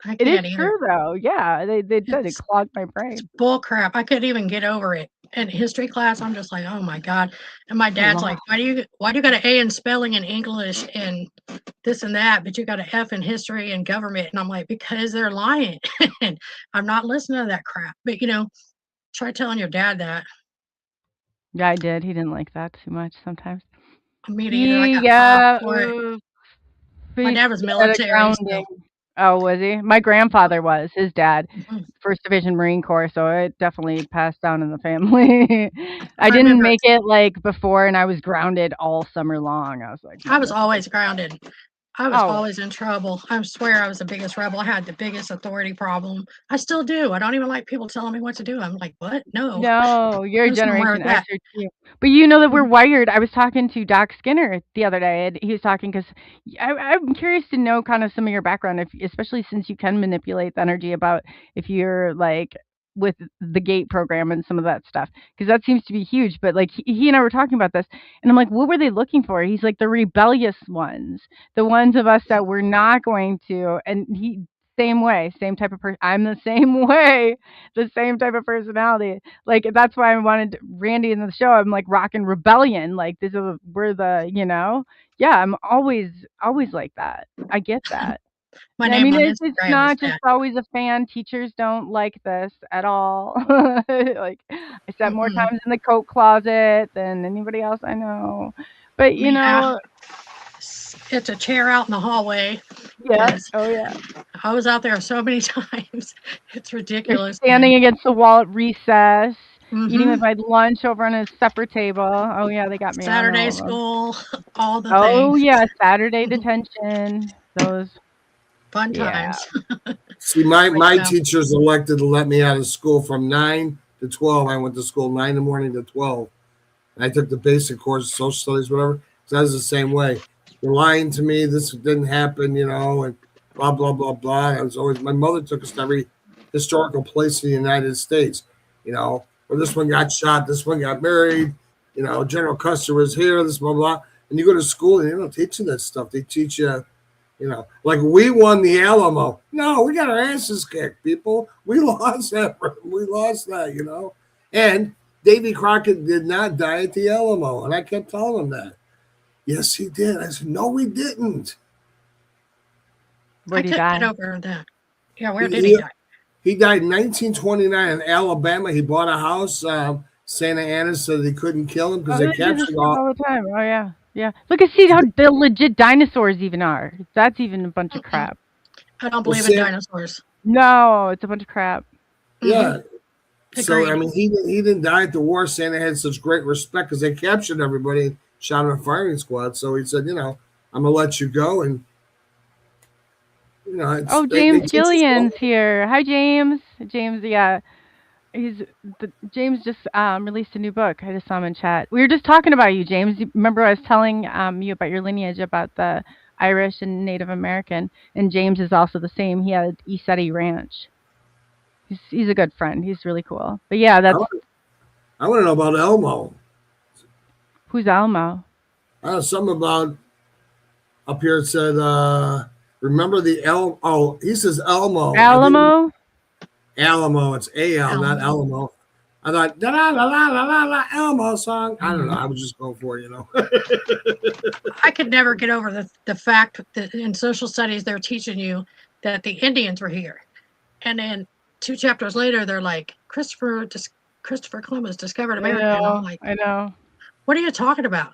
I It is can't either. true though. Yeah, they did. It It's clogged my it's brain. bull crap. I couldn't even get over it. In history class, I'm just like, oh my God. And my It's a dad's lot. like, why do you got an A in spelling and English and this and that, but you got an F in history and government? And I'm like, because they're lying. And I'm not listening to that crap. But try telling your dad that. Yeah, I did. He didn't like that too much sometimes. Me neither. I He got popped got for it. My he dad was got a military, so grounding. Oh, was he? My grandfather was. His dad, Mhm. First Division Marine Corps, so it definitely passed down in the family. I I didn't remember make it like before, and I was grounded all summer long. I was like, I no, was that's a big. always grounded. I was Oh, always in trouble. I swear I was the biggest rebel. I had the biggest authority problem. I still do. I don't even like people telling me what to do. I'm like, what? No, no, you're a go somewhere Generation with that. Xer too. But you know that we're Mhm. wired. I was talking to Doc Skinner the other day, and he was talking because I'm curious to know kind of some of your background, if, especially since you can manipulate the energy about if you're like with the gate program and some of that stuff, because that seems to be huge. But like he and I were talking about this, and I'm like, what were they looking for? He's like, the rebellious ones, the ones of us that we're not going to, and he. Same way, same type of person. I'm the same way, the same type of personality. Like that's why I wanted Randy in the show. I'm like rocking rebellion. Like this is we're the yeah. I'm always like that. I get that. My I name mean, on it's Instagram is not just that. always a fan. Teachers don't like this at all. Like I spent more Mm-mm. times in the coat closet than anybody else I know. But I mean, it's a chair out in the hallway yeah. because Oh yeah. I was out there so many times. It's They're ridiculous, man. standing against the wall at recess, eating Hmm. with my lunch over on a separate table. Oh yeah, they got me on Saturday all of them. school, all the Oh, things. yeah, Saturday detention, those Fun yeah. times. See, my Like, my teachers elected to let me out of school from 9 to 12. I went to school 9 in the morning to 12. I took the basic course, social studies, whatever. So I was the same way. They're lying to me. This didn't happen, and blah blah blah blah. I was always my mother took us to every historical place in the United States. Where this one got shot, this one got married. General Custer was here. This blah blah. And you go to school and they don't teach you that stuff. They teach you, like we won the Alamo. No, we got our asses kicked, people. We lost that. We lost that. And Davy Crockett did not die at the Alamo, and I kept telling him that. Yes, he did. I said, no, he didn't. I Where'd he couldn't get die? over that. Yeah, where He, did he he, die? he died in 1929 in Alabama. He bought a house. Santa Ana said they couldn't kill him because Oh, they they do this captured stuff all. all the time. Oh, yeah, yeah. Look and see how the legit dinosaurs even are. That's even a bunch of Mm-mm. crap. I don't Well, believe in Sam, dinosaurs. No, it's a bunch of crap. Hmm. yeah. So I Agreed. mean, he didn't die at the war. Santa had such great respect because they captured everybody and shot him a firing squad. So he said, I'm gonna let you go, and it's Oh, they James teach us well. Gillian's here. Hi, James. James, yeah. James just released a new book. I just saw him in chat. We were just talking about you, James. You remember I was telling you about your lineage, about the Irish and Native American, and James is also the same. He had Esetti Ranch. He's a good friend. He's really cool. But yeah, I that's want, I want to know about Elmo. who's Elmo. Something about up here it said, remember the El? Oh, he says Elmo. I think Alamo. Alamo. It's Al, not Elmo. Alamo. I thought da la la la la la la Elmo song. I don't know. I was just going for it. I could never get over the fact that in social studies they're teaching you that the Indians were here, and then 2 chapters later they're like Christopher Columbus discovered I America, and I'm know. like, I know. what are you talking about?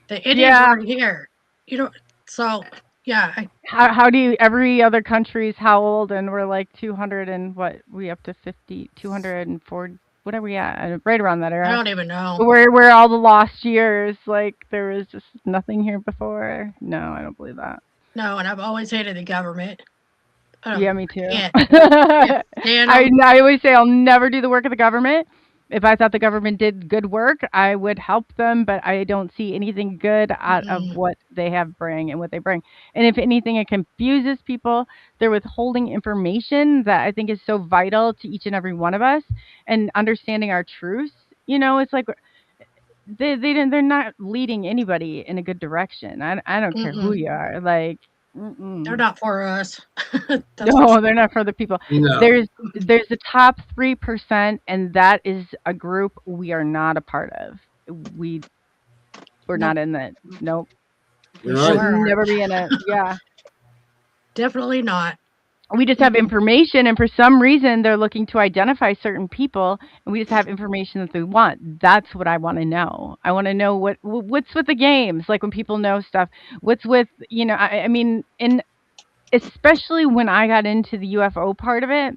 The Indians Yeah. weren't here, you know. So yeah, How do you, every other country's how old, and we're like 200 and what, we up to 50, 204, what are we at? Right around that I era. don't even know. But where all the lost years, like there was just nothing here before. No, I don't believe that. No, and I've always hated the government. Yeah, me too. Can't stand I them. I always say I'll never do the work of the government. If I thought the government did good work, I would help them, but I don't see anything good out of Mm-mm. what they have bring and what they bring. And if anything, it confuses people. They're withholding information that I think is so vital to each and every one of us, and understanding our truths. It's like they're not leading anybody in a good direction. I don't care who Mm-mm. you are. Like, They're mm-mm. not for us. That's for No, sure. they're not for the people. No. There's the top 3%, and that is a group we are not a part of. We we're Nope, not in it. Nope. we You're We'll right. sure aren't. never be in it. Yeah. Definitely not. We just have Mm-mm. information, and for some reason they're looking to identify certain people, and we just have information that they want. That's what I want to know. I want to know what's with the games, like when people know stuff. What's with, I mean, in especially when I got into the UFO part of it.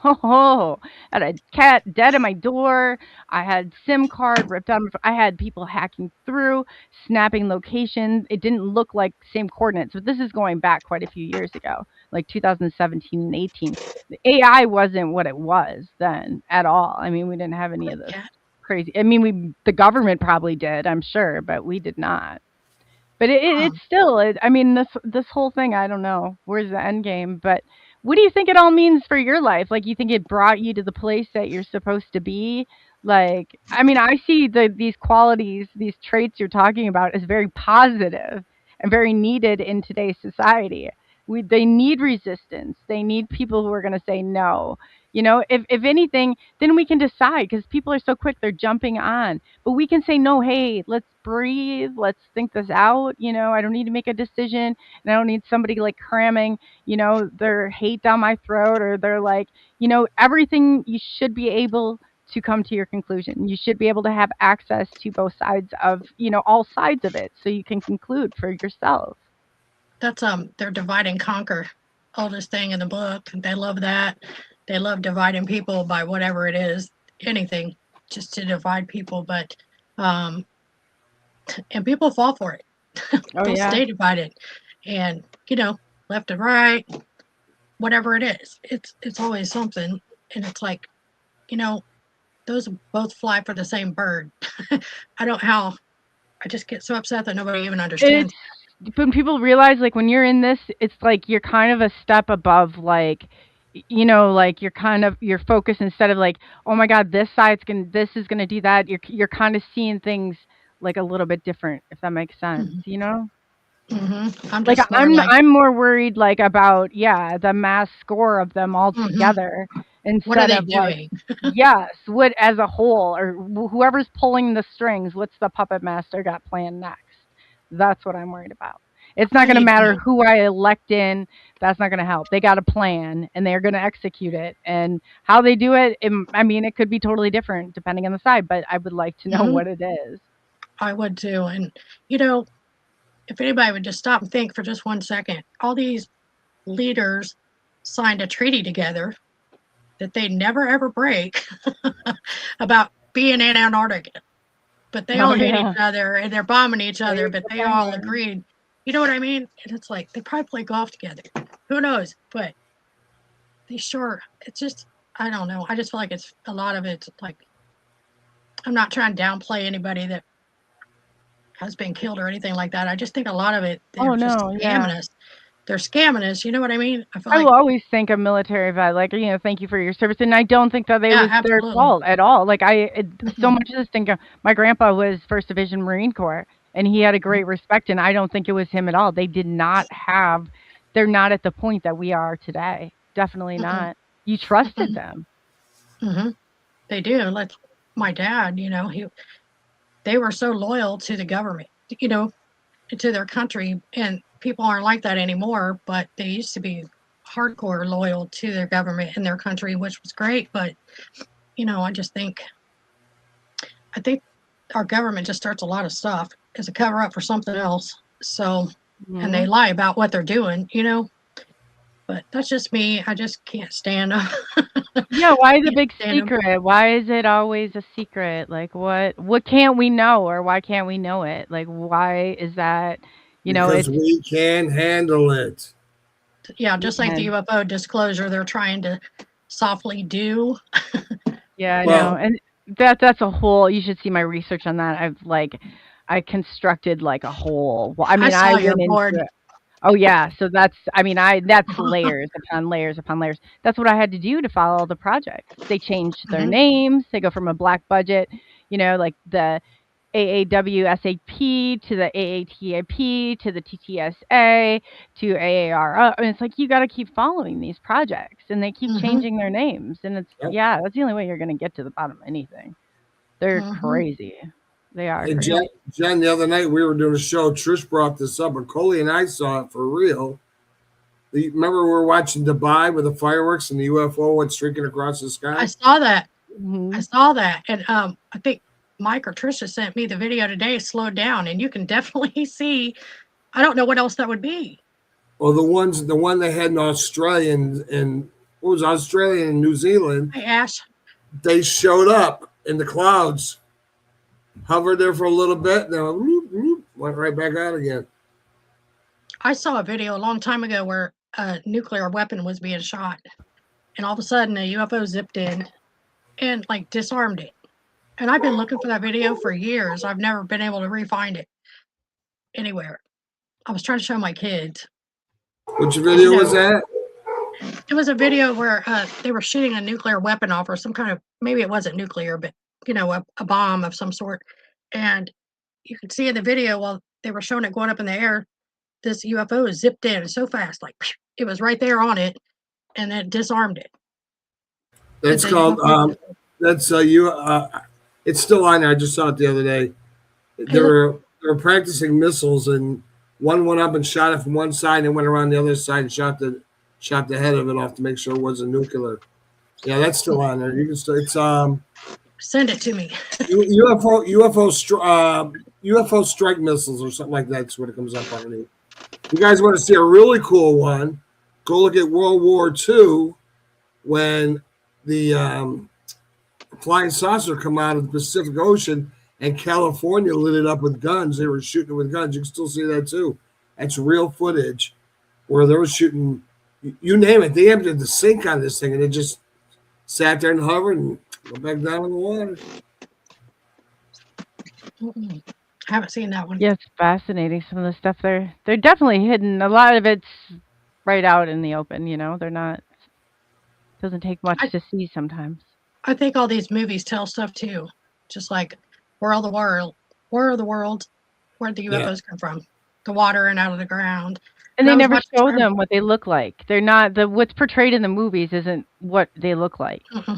Oh, I had a cat dead at my door. I had SIM card ripped out. I had people hacking through, snapping locations. It didn't look like same coordinates, but this is going back quite a few years ago, like 2017 and 18. The AI wasn't what it was then at all. I mean, we didn't have any of this cat. crazy. I mean, the government probably did, I'm sure, but we did not. But it's Um, still, I mean, this whole thing, I don't know, where's the end game? But what do you think it all means for your life? Like, you think it brought you to the place that you're supposed to be? Like, I mean, I see these qualities, these traits you're talking about as very positive and very needed in today's society. They need resistance. They need people who are going to say no. You know, if anything, then we can decide because people are so quick, they're jumping on, but we can say no. Hey, let's breathe, let's think this out. You know, I don't need to make a decision, and I don't need somebody like cramming, you know, their hate down my throat, or they're like, you know, everything. You should be able to come to your conclusion. You should be able to have access to both sides of, you know, all sides of it, so you can conclude for yourself. that's their divide and conquer, oldest thing in the book. They love that. They love dividing people by whatever it is, anything, just to divide people. But um, and people fall for it. Oh They'll yeah. stay divided, and left and right, whatever it is, it's always something. And it's like, you know, those both fly for the same bird. I don't how I just get so upset that nobody even It's understands. when people realize, like, when you're in this, it's like you're kind of a step above, like, you know, like you're kind of your focus instead of like, oh my God, this is gonna do that. You're kind of seeing things like a little bit different, if that makes sense. Hmm. You know, I'm like just more like, I'm more worried like about, yeah, the mass score of them all hmm, together what are instead they of like, doing? yes, what as a whole, or whoever's pulling the strings, what's the puppet master got planned next? That's what I'm worried about. It's not I going to hate matter that. who I elect in. That's not going to help. They got a plan and they're going to execute it. And how they do it, I mean, it could be totally different depending on the side, but I would like to know Hmm. what it is. I would too. And you know, if anybody would just stop and think for just 1 second, all these leaders signed a treaty together that they never ever break about being in Antarctica. But they Oh, all hate each yeah. other and they're bombing each other, There's but the they all finger. agreed. You know what I mean? And it's like they probably play golf together. Who knows? But they sure, it's just, I don't know. I just feel like it's a lot of it's like, I'm not trying to downplay anybody that has been killed or anything like that. I just think a lot of it, Oh, they're just no. Yeah. scamming us. They're scamming us. You know what I mean? I feel I like, will always thank a military vet, like, you know, thank you for your service. And I don't think that it yeah, was their absolutely. fault at all. Like, so Mhm, much of this thing, my grandpa was First Division Marine Corps and he had a mhm, great respect. And I don't think it was him at all. They did not have, they're not at the point that we are today. Definitely mhm, not. You trusted mhm, them. mhm. They do. Like my dad, they were so loyal to the government, you know, to their country, and people aren't like that anymore, but they used to be hardcore loyal to their government and their country, which was great. But, I just I think our government just starts a lot of stuff as a cover up for something else. So, and they Mhm. lie about what they're doing. But that's just me. I just can't stand them. Yeah, why the Can't big stand them. secret? Why is it always a secret? Like, what can't we know, or why can't we know it? Like, why is that, you know, because it's we can handle it. Yeah, we just like the can. UFO disclosure, they're trying to softly do. Yeah, I know. Well, And that's a whole, you should see my research on that. I constructed like a whole, well, I I mean, I saw your went into board. it. Oh yeah, so that's layers upon layers upon layers. That's what I had to do to follow the projects. They changed their Hmm. names. They go from a black budget, you know, like the AAWSAP to the AATAP to the TTSA to AARO. And it's like you got to keep following these projects, and they keep Hmm. changing their names. And it's, yep. yeah, that's the only way you're going to get to the bottom of anything. They're Hmm. crazy. They are And crazy. Jen, the other night we were doing a show. Trish brought this up, but Coley and I saw it for real. Remember we were watching Dubai with the fireworks and the UFO went streaking across the I sky? saw that. I Hmm. saw that. And I think Mike or Trisha sent me the video today, slowed down, and you can definitely see. I don't know what else that would be. or the one they had in Australia and what was Australia and New Zealand, Hey, Ash. they showed up in the clouds, hovered there for a little bit, then went right back out again. I saw a video a long time ago where a nuclear weapon was being shot, and all of a sudden a UFO zipped in and like disarmed it. And I've been looking for that video for years. I've never been able to re-find it anywhere. I was trying to show my kids. Which video was that? It was a video where they were shooting a nuclear weapon off, or some kind of, maybe it wasn't nuclear, but a bomb of some sort. And you could see in the video while they were showing it going up in the air, this UFO zipped in so fast, like it was right there on it, and then disarmed it. That's called that's it's still on there. I just saw it the other day. They were practicing missiles, and one went up and shot it from one side and went around the other side and shot the head of it off to make sure it wasn't nuclear. Yeah, that's still on there. You can still, it's send it to me. UFO strike missiles or something like that. That's what it comes up underneath. You guys want to see a really cool one? Go look at World War II when the flying saucer come out of the Pacific Ocean and California lit it up with guns. They were shooting it with guns. You can still see that too. That's real footage where they were shooting. You name it. They emptied the sink on this thing and it just sat there and hovered and went back down in the water. Haven't seen that one. Yeah, it's fascinating. Some of the stuff they're definitely hidden. A lot of it's right out in the open. They're not. Doesn't take much to see sometimes. I think all these movies tell stuff too, just like where are the worlds, where the UFOs come from, the water and out of the ground. And they never show them what they look like. They're not what's portrayed in the movies isn't what they look like. Mm-hmm.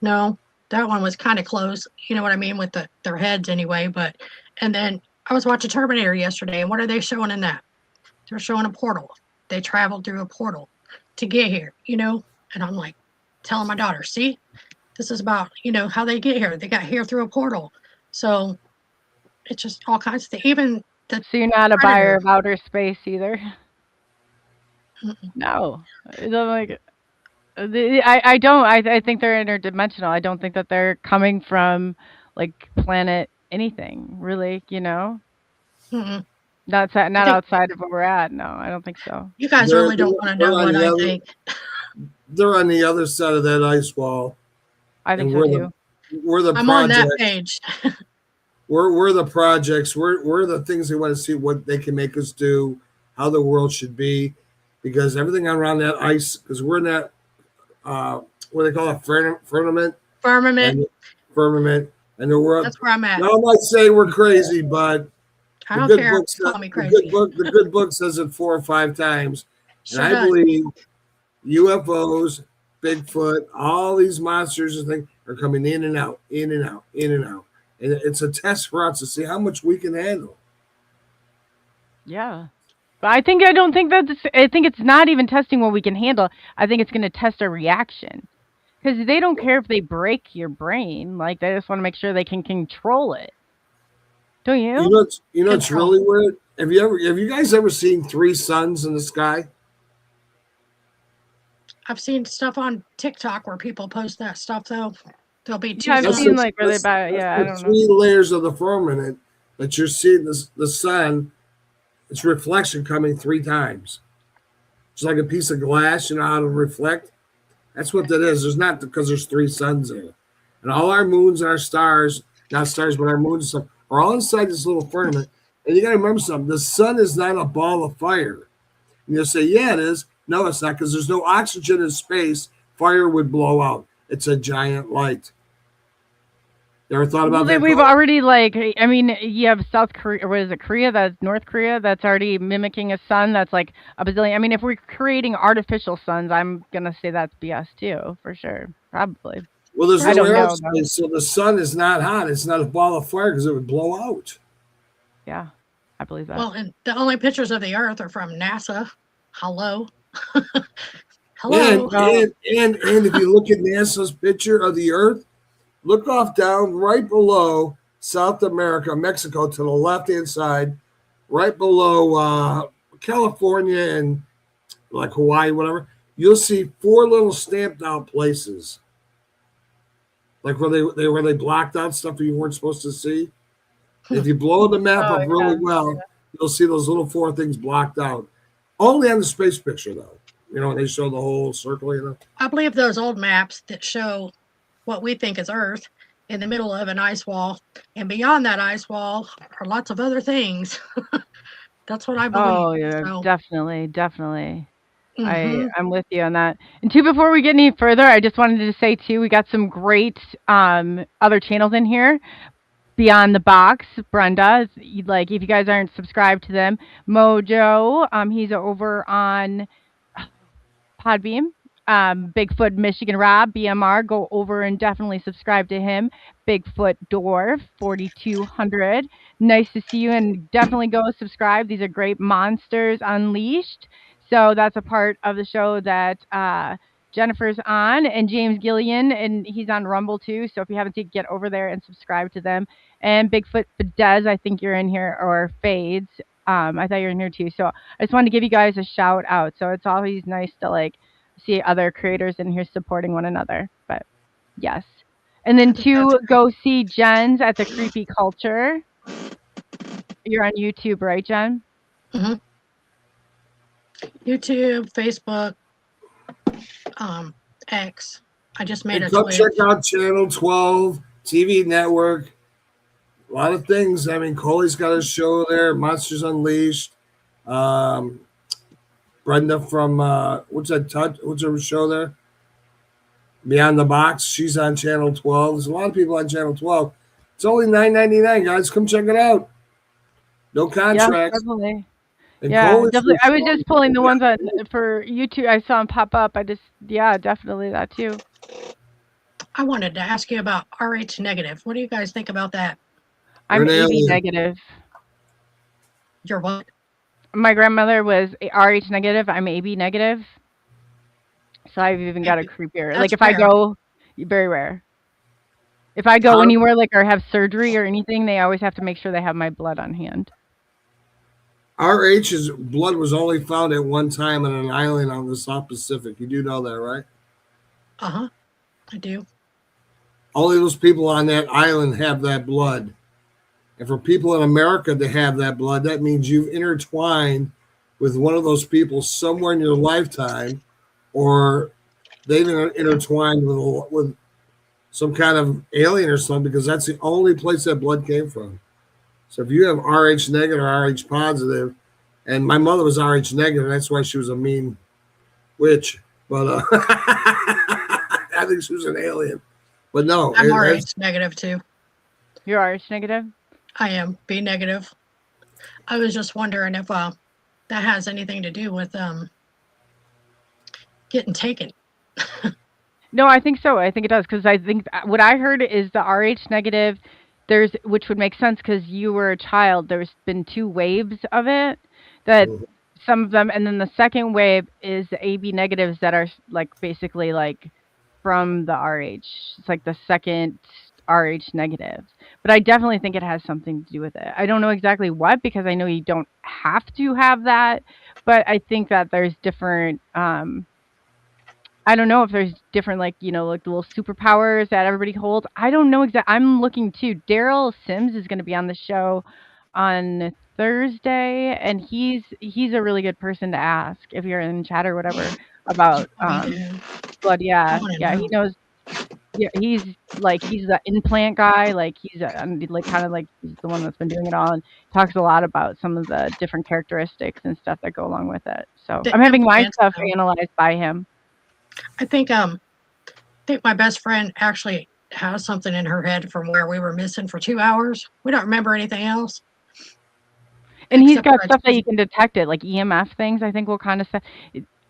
No, that one was kind of close. You know what I mean, with their heads anyway. And then I was watching Terminator yesterday, and what are they showing in that? They're showing a portal. They traveled through a portal to get here, And I'm like, telling my daughter, see, this is about, how they get here. They got here through a portal. So it's just all kinds of things. Even so you're not a buyer of outer space either? No. I don't. I think they're interdimensional. I don't think that they're coming from like planet anything, really, Mm-hmm. Not outside of where we're at. No, I don't think so. You guys really don't want to know what I think. They're on the other side of that ice wall. I think so too. I'm on that page. we're the projects. We're the things they want to see what they can make us do, how the world should be, because everything around that ice, because we're in that what they call it, firmament. And the world. That's where I'm at. Now I might say we're crazy, but I don't care. Call me crazy. The good book says it 4 or 5 times, Sure and I believe UFOs, Bigfoot, all these monsters and things are coming in and out, in and out, in and out. And it's a test for us to see how much we can handle. Yeah. But I think it's not even testing what we can handle. I think it's going to test our reaction. Because they don't care if they break your brain. Like, they just want to make sure they can control it. Don't you? You know it's really weird? Have you guys ever seen 3 suns in the sky? I've seen stuff on TikTok where people post that stuff, though. There'll be 2 I've suns. seen like really bad. Yeah, I don't know. 3 layers of the firmament that you're seeing the sun, its reflection coming 3 times. It's like a piece of glass, how to reflect. That's what that is. There's not because there's 3 suns there. And all our moons and our stars, not stars, but our moons and stuff, are all inside this little firmament. And you got to remember something. The sun is not a ball of fire. And you'll say, yeah, it is. No, it's not, because there's no oxygen in space. Fire would blow out. It's a giant light. You ever thought about that? We've already, you have South Korea, what is it, Korea? That's North Korea. That's already mimicking a sun that's like a bazillion. If we're creating artificial suns, I'm going to say that's BS too, for sure. Probably. Well, there's no aerospace, so the sun is not hot. It's not a ball of fire because it would blow out. Yeah, I believe that. Well, and the only pictures of the Earth are from NASA. Hello. Hello. And if you look at NASA's picture of the Earth, look off down right below South America, Mexico, to the left-hand side, right below California and like Hawaii, whatever, you'll see 4 little stamped out places, like where they blocked out stuff that you weren't supposed to see. If you blow the map Oh up really yeah. well, you'll see those little 4 things blocked out. Only on the space picture, though. You know, they show the whole circle. You know, I believe those old maps that show what we think is Earth in the middle of an ice wall, and beyond that ice wall are lots of other things. That's what I believe. Oh yeah, So, definitely. mhm. I'm with you on that. And two, before we get any further, I just wanted to say too, we got some great other channels in here. Beyond the Box, Brenda. Like if you guys aren't subscribed to them, Mojo, he's over on Podbeam. Bigfoot Michigan Rob, BMR, go over and definitely subscribe to him. Bigfoot Dwarf, 4200. Nice to see you, and definitely go subscribe. These are great monsters unleashed. So that's a part of the show that Jennifer's on, and James Gillian, and he's on Rumble too. So if you haven't, get over there and subscribe to them. And Bigfoot Fidesz, I think you're in here, or Fades. I thought you were in here too. So I just wanted to give you guys a shout out. So it's always nice to like see other creators in here supporting one another. But yes. And then That's two, great. go see Jen's at the Creepy Culture. You're on YouTube, right, Jen? Mhm. YouTube, Facebook, X. I just made and a come Twitch. check out Channel 12 TV Network. A lot of things. I mean, Coley's got a show there. Monsters Unleashed. Um, Brenda from what's her show there? Beyond the Box. She's on Channel 12. There's a lot of people on Channel 12. It's only $9.99, guys. Come check it out. No Yeah, contracts. definitely. And Yeah, Coley's definitely. I was show, just pulling the ones on for YouTube. I saw them pop up. Yeah, definitely that too. I wanted to ask you about RH negative. What do you guys think about that? I'm You're an AB alien. negative. You're what? My grandmother was RH negative. I'm AB negative. So I've even got a creepier. That's Like if I rare. go, very rare. If I go Huh? anywhere like or have surgery or anything, they always have to make sure they have my blood on hand. RH's blood was only found at one time on an island on the South Pacific. You do know that, right? Uh-huh. I do. Only those people on that island have that blood. And for people in America to have that blood, that means you've intertwined with one of those people somewhere in your lifetime, or they've intertwined with some kind of alien or something, because that's the only place that blood came from. So if you have RH negative or RH positive, and my mother was RH negative, that's why she was a mean witch. But I think she was an alien. But no, I'm RH negative too. You're RH negative? I am B negative. I was just wondering if that has anything to do with getting taken. No, I think so. I think it does because I think what I heard is the RH negative. Which would make sense because you were a child. There's been 2 waves of it. That some of them, and then the second wave is the AB negatives that are like basically like from the RH. It's like the second RH negatives. But I definitely think it has something to do with it. I don't know exactly what because I know you don't have to have that, but I think that there's different. I don't know if there's different, like, you know, like the little superpowers that everybody holds. I don't know exactly. I'm looking too. Daryl Sims is going to be on the show on Thursday, and he's a really good person to ask if you're in chat or whatever about blood. Yeah, yeah, he knows. Yeah, he's the implant guy. Like he's like kind of like he's the one that's been doing it all, and talks a lot about some of the different characteristics and stuff that go along with it. So I'm having my stuff analyzed by him. I think my best friend actually has something in her head from where we were missing for 2 hours. We don't remember anything else. And he's got stuff that you can detect it, like EMF things. I think will kind of.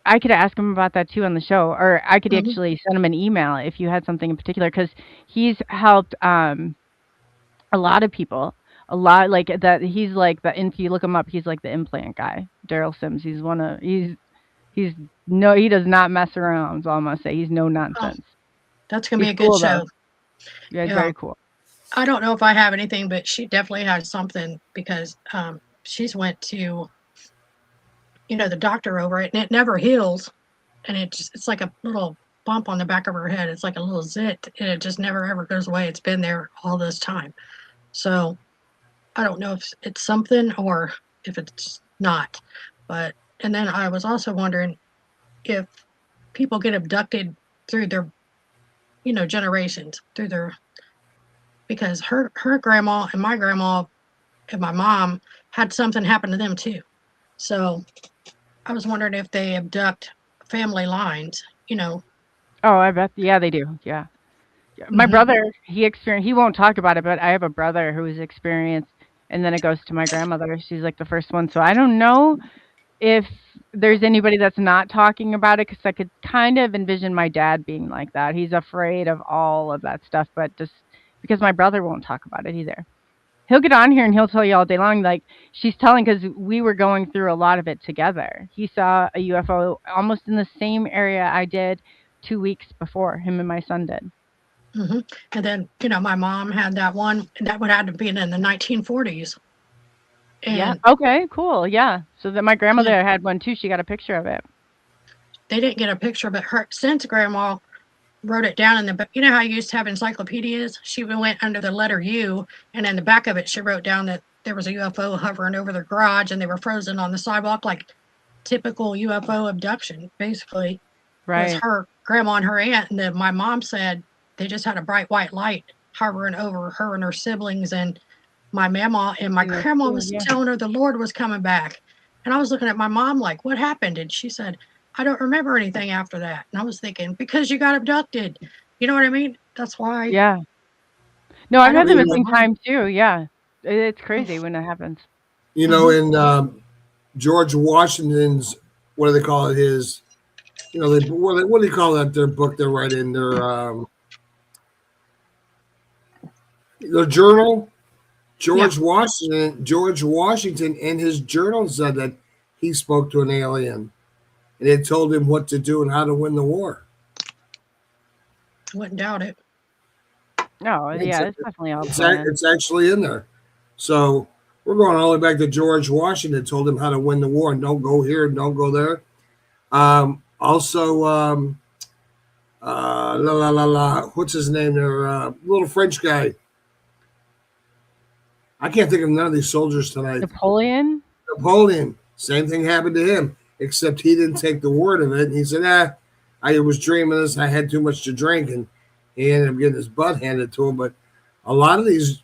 I could ask him about that too on the show, or I could actually send him an email if you had something in particular, because he's helped a lot of people. A lot like that. He's like the. If you look him up, he's like the implant guy, Daryl Sims. He's he does not mess around. Is all I'm gonna say. He's no nonsense. Oh, that's gonna be a good cool, show. Though. Yeah, it's very cool. I don't know if I have anything, but she definitely has something because she's went to the doctor over it, and it never heals. And it's like a little bump on the back of her head. It's like a little zit, and it just never ever goes away. It's been there all this time. So I don't know if it's something or if it's not. But, and then I was also wondering if people get abducted through their, generations, because her grandma and my grandma and my mom had something happen to them too. So I was wondering if they abduct family lines. Oh, I bet. Yeah, they do. Yeah. Yeah, my Hmm. brother, he won't talk about it, but I have a brother who's experienced, and then it goes to my grandmother. She's like the first one. So I don't know if there's anybody that's not talking about it, because I could kind of envision my dad being like that. He's afraid of all of that stuff, but just because my brother won't talk about it either. He'll get on here and he'll tell you all day long, like she's telling, because we were going through a lot of it together. He saw a UFO almost in the same area I did 2 weeks before him and my son did. Hmm. And then, my mom had that one, and that would have to be in the 1940s. Yeah. And Okay, cool. Yeah. So that my yeah, grandmother had one too. She got a picture of it. they didn't get a picture, but since grandma wrote it down in how you used to have encyclopedias? She went under the letter U, and in the back of it, she wrote down that there was a UFO hovering over their garage and they were frozen on the sidewalk, like typical UFO abduction, basically, was Right. her grandma and her aunt. And then my mom said they just had a bright white light hovering over her and her siblings. And my mama and my In the grandma school, was yeah. telling her the Lord was coming back. And I was looking at my mom like, what happened? And she said, I don't remember anything after that. And I was thinking, because you got abducted. You know what I mean? That's why Yeah. No, I I've don't had the You remember know, missing mine. time too. Yeah. It's crazy when it happens. Hmm. in George Washington's, what do they call it? His, what do you call that? Their book they write in their journal. Yeah. George Washington in his journal said that he spoke to an alien and it told him what to do and how to win the war. Wouldn't doubt it. No, It's yeah, it's definitely all planned. it's actually in there. So we're going all the way back to George Washington told him how to win the war and don't go here and don't go there. Also, la la la la. What's his name there? Little French guy. I can't think of none of these soldiers tonight. Napoleon? Napoleon. Same thing happened to him, except he didn't take the word of it. And he said, I was dreaming this. I had too much to drink. And he ended up getting his butt handed to him. But a lot of these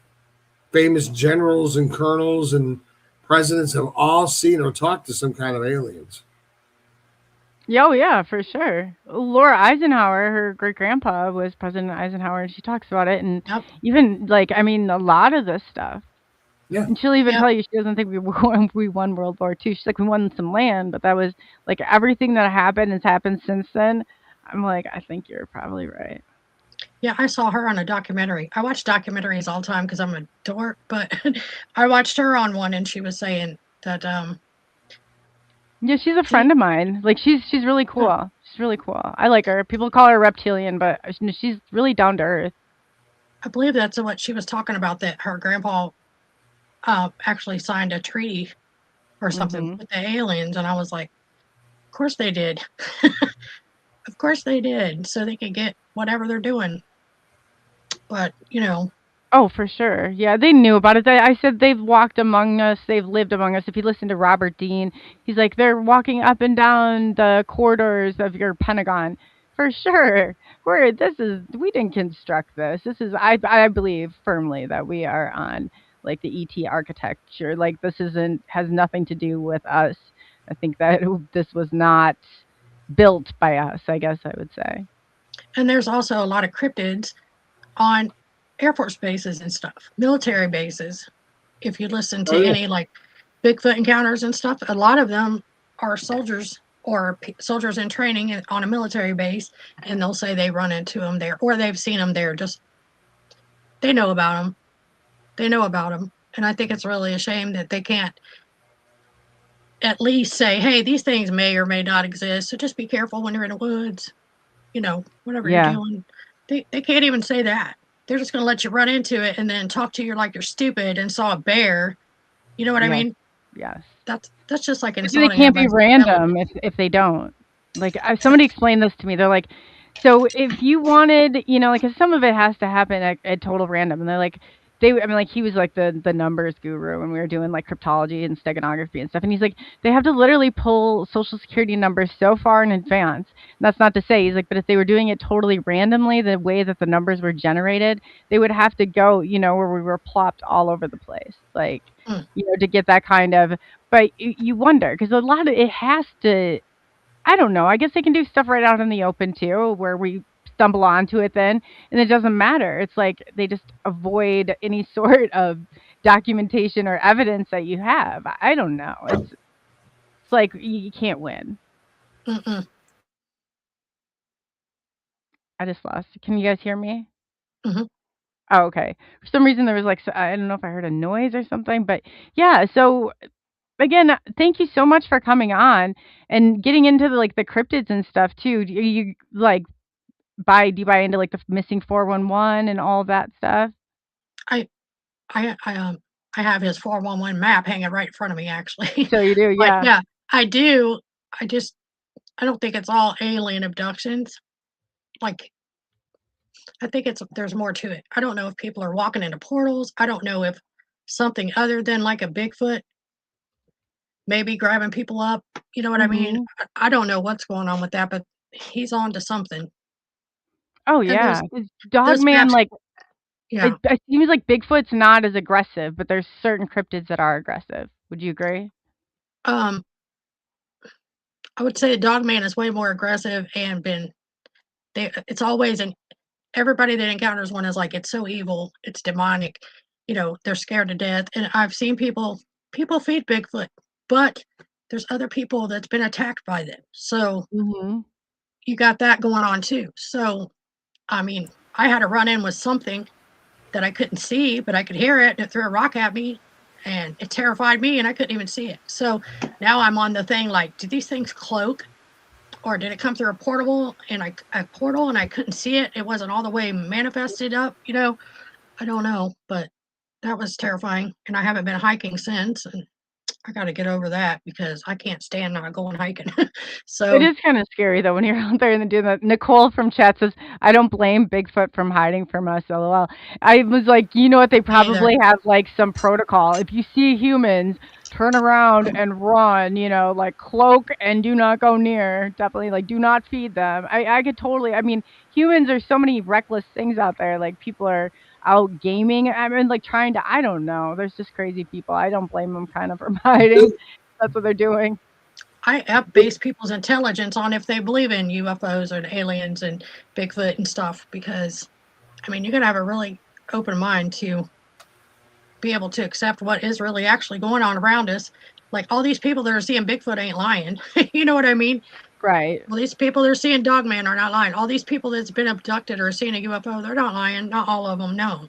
famous generals and colonels and presidents have all seen or talked to some kind of aliens. Yeah, oh, yeah, for sure. Laura Eisenhower, her great grandpa was President Eisenhower, and she talks about it. And Yep. even like, I mean, a lot of this stuff. Yeah. And she'll even Yep. tell you she doesn't think we won World War II. She's like, we won some land, but that was like everything that happened has happened since then. I'm like, I think you're probably right. Yeah, I saw her on a documentary. I watch documentaries all the time because I'm a dork, but I watched her on one, and she was saying that Yeah, she's a she, friend of mine. Like she's really yeah, cool. She's really cool. I like her. People call her reptilian, but she's really down to earth. I believe that's what she was talking about, that her grandpa actually signed a treaty or something Hmm. with the aliens, and I was like, of course they did. Of course they did, so they could get whatever they're doing. But Oh, for sure. Yeah, they knew about it. I said they've walked among us. They've lived among us. If you listen to Robert Dean, he's like they're walking up and down the corridors of your Pentagon. For sure. We didn't construct this. This is I believe firmly that we are on like the ET architecture. Like this isn't has nothing to do with us. I think that this was not built by us, I guess I would say. and there's also a lot of cryptids on Air Force bases and stuff, military bases. If you listen Oh to yeah. any like Bigfoot encounters and stuff, a lot of them are soldiers or soldiers in training on a military base, and they'll say they run into them there or they've seen them there. Just they know about them. They know about them, and I think it's really a shame that they can't at least say, "Hey, these things may or may not exist, so just be careful when you're in the woods." Whatever you're Yeah. doing. They can't even say that. They're just going to let you run into it and then talk to you like you're stupid and saw a bear. You know what I Yes. mean? Yes. That's just like But they insulting can't be everybody's intelligence. random if they don't. Like somebody explained this to me. They're like, so if you wanted, like 'cause some of it has to happen at total random, and they're like, I mean, like he was like the numbers guru, and we were doing like cryptology and steganography and stuff, and he's like, they have to literally pull social security numbers so far in advance. And that's not to say he's like, but if they were doing it totally randomly, the way that the numbers were generated, they would have to go, where we were plopped all over the place, like, Mm, to get that kind of. But you wonder because a lot of it has to. I don't know. I guess they can do stuff right out in the open too, where we stumble onto it then, and it doesn't matter. It's like they just avoid any sort of documentation or evidence that you have. I don't know. It's like you can't win. mm-mm, I just lost. Can you guys hear me? mhm. Oh, okay. For some reason there was like I don't know if I heard a noise or something, but yeah. So again, thank you so much for coming on and getting into the cryptids and stuff too. Do you like do you buy into like the missing 411 and all that stuff? I I have his 411 map hanging right in front of me actually. So you do, But yeah. yeah, I do. I just I don't think it's all alien abductions. Like I think there's more to it. I don't know if people are walking into portals. I don't know if something other than like a Bigfoot maybe grabbing people up. You know what I mean? Mhm. I don't know what's going on with that, but he's on to something. Oh, And yeah. 'Cause those Dogman, maps, like, yeah. it seems like Bigfoot's not as aggressive, but there's certain cryptids that are aggressive. Would you agree? Um, I would say a dog man is way more aggressive and been it's always an everybody that encounters one is like it's so evil, it's demonic, they're scared to death. And I've seen people feed Bigfoot, but there's other people that's been attacked by them. So Mhm. you got that going on too. So I mean, I had to run in with something that I couldn't see, but I could hear it, and it threw a rock at me, and it terrified me, and I couldn't even see it. So now I'm on the thing like, do these things cloak, or did it come through a portal, and I couldn't see it? It wasn't all the way manifested up, I don't know, but that was terrifying, and I haven't been hiking since, and I got to get over that because I can't stand not going hiking. It So is kinda scary though when you're out there and doing that. Nicole from chat says, "I don't blame Bigfoot from hiding from us, LOL." I was like, "You know what? They me either. probably have, like, some protocol. If you see humans, turn around and run, like, cloak and do not go near. Definitely, like, do not feed them." I could totally I mean, humans are so many reckless things out there, like, people are out gaming, I mean, like, trying to I don't know. There's just crazy people. I don't blame them kind of from hiding. That's what they're doing. I base people's intelligence on if they believe in UFOs and aliens and Bigfoot and stuff because I mean you gotta have a really open mind to be able to accept what is really actually going on around us. Like all these people that are seeing Bigfoot ain't lying. You know what I mean? Right. Well, these people that are seeing Dogman are not lying. All these people that's been abducted or seeing a UFO, they're not lying. Not all of them, no.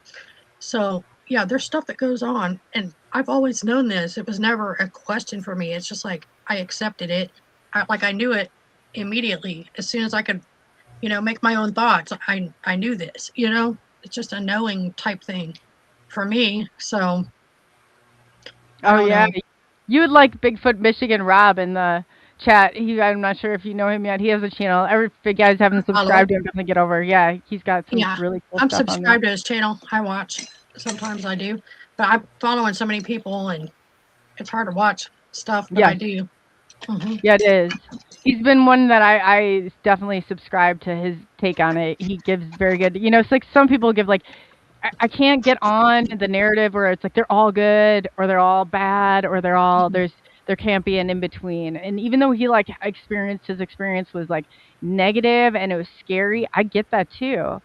So yeah, there's stuff that goes on, and I've always known this. It was never a question for me. It's just like I accepted it. Like I knew it immediately as soon as I could, make my own thoughts. I knew this. It's just a knowing type thing for me. So I Oh, don't yeah. know. You would like Bigfoot Michigan Rob in the chat. I'm not sure if you know him yet. He has a channel. If you guys haven't Follow it. subscribed to him, definitely get over. Yeah, he's got some Yeah, really cool I'm stuff on there. subscribed to his channel. I watch. Sometimes I do, but I'm following so many people, and it's hard to watch stuff. But I Yes. do. Hmm. Yeah, it is. He's been one that I definitely subscribe to his take on it. He gives very good, it's like some people give like I can't get on the narrative where it's like they're all good or they're all bad or there can't be an in between. And even though he like his experience was like negative and it was scary, I get that too.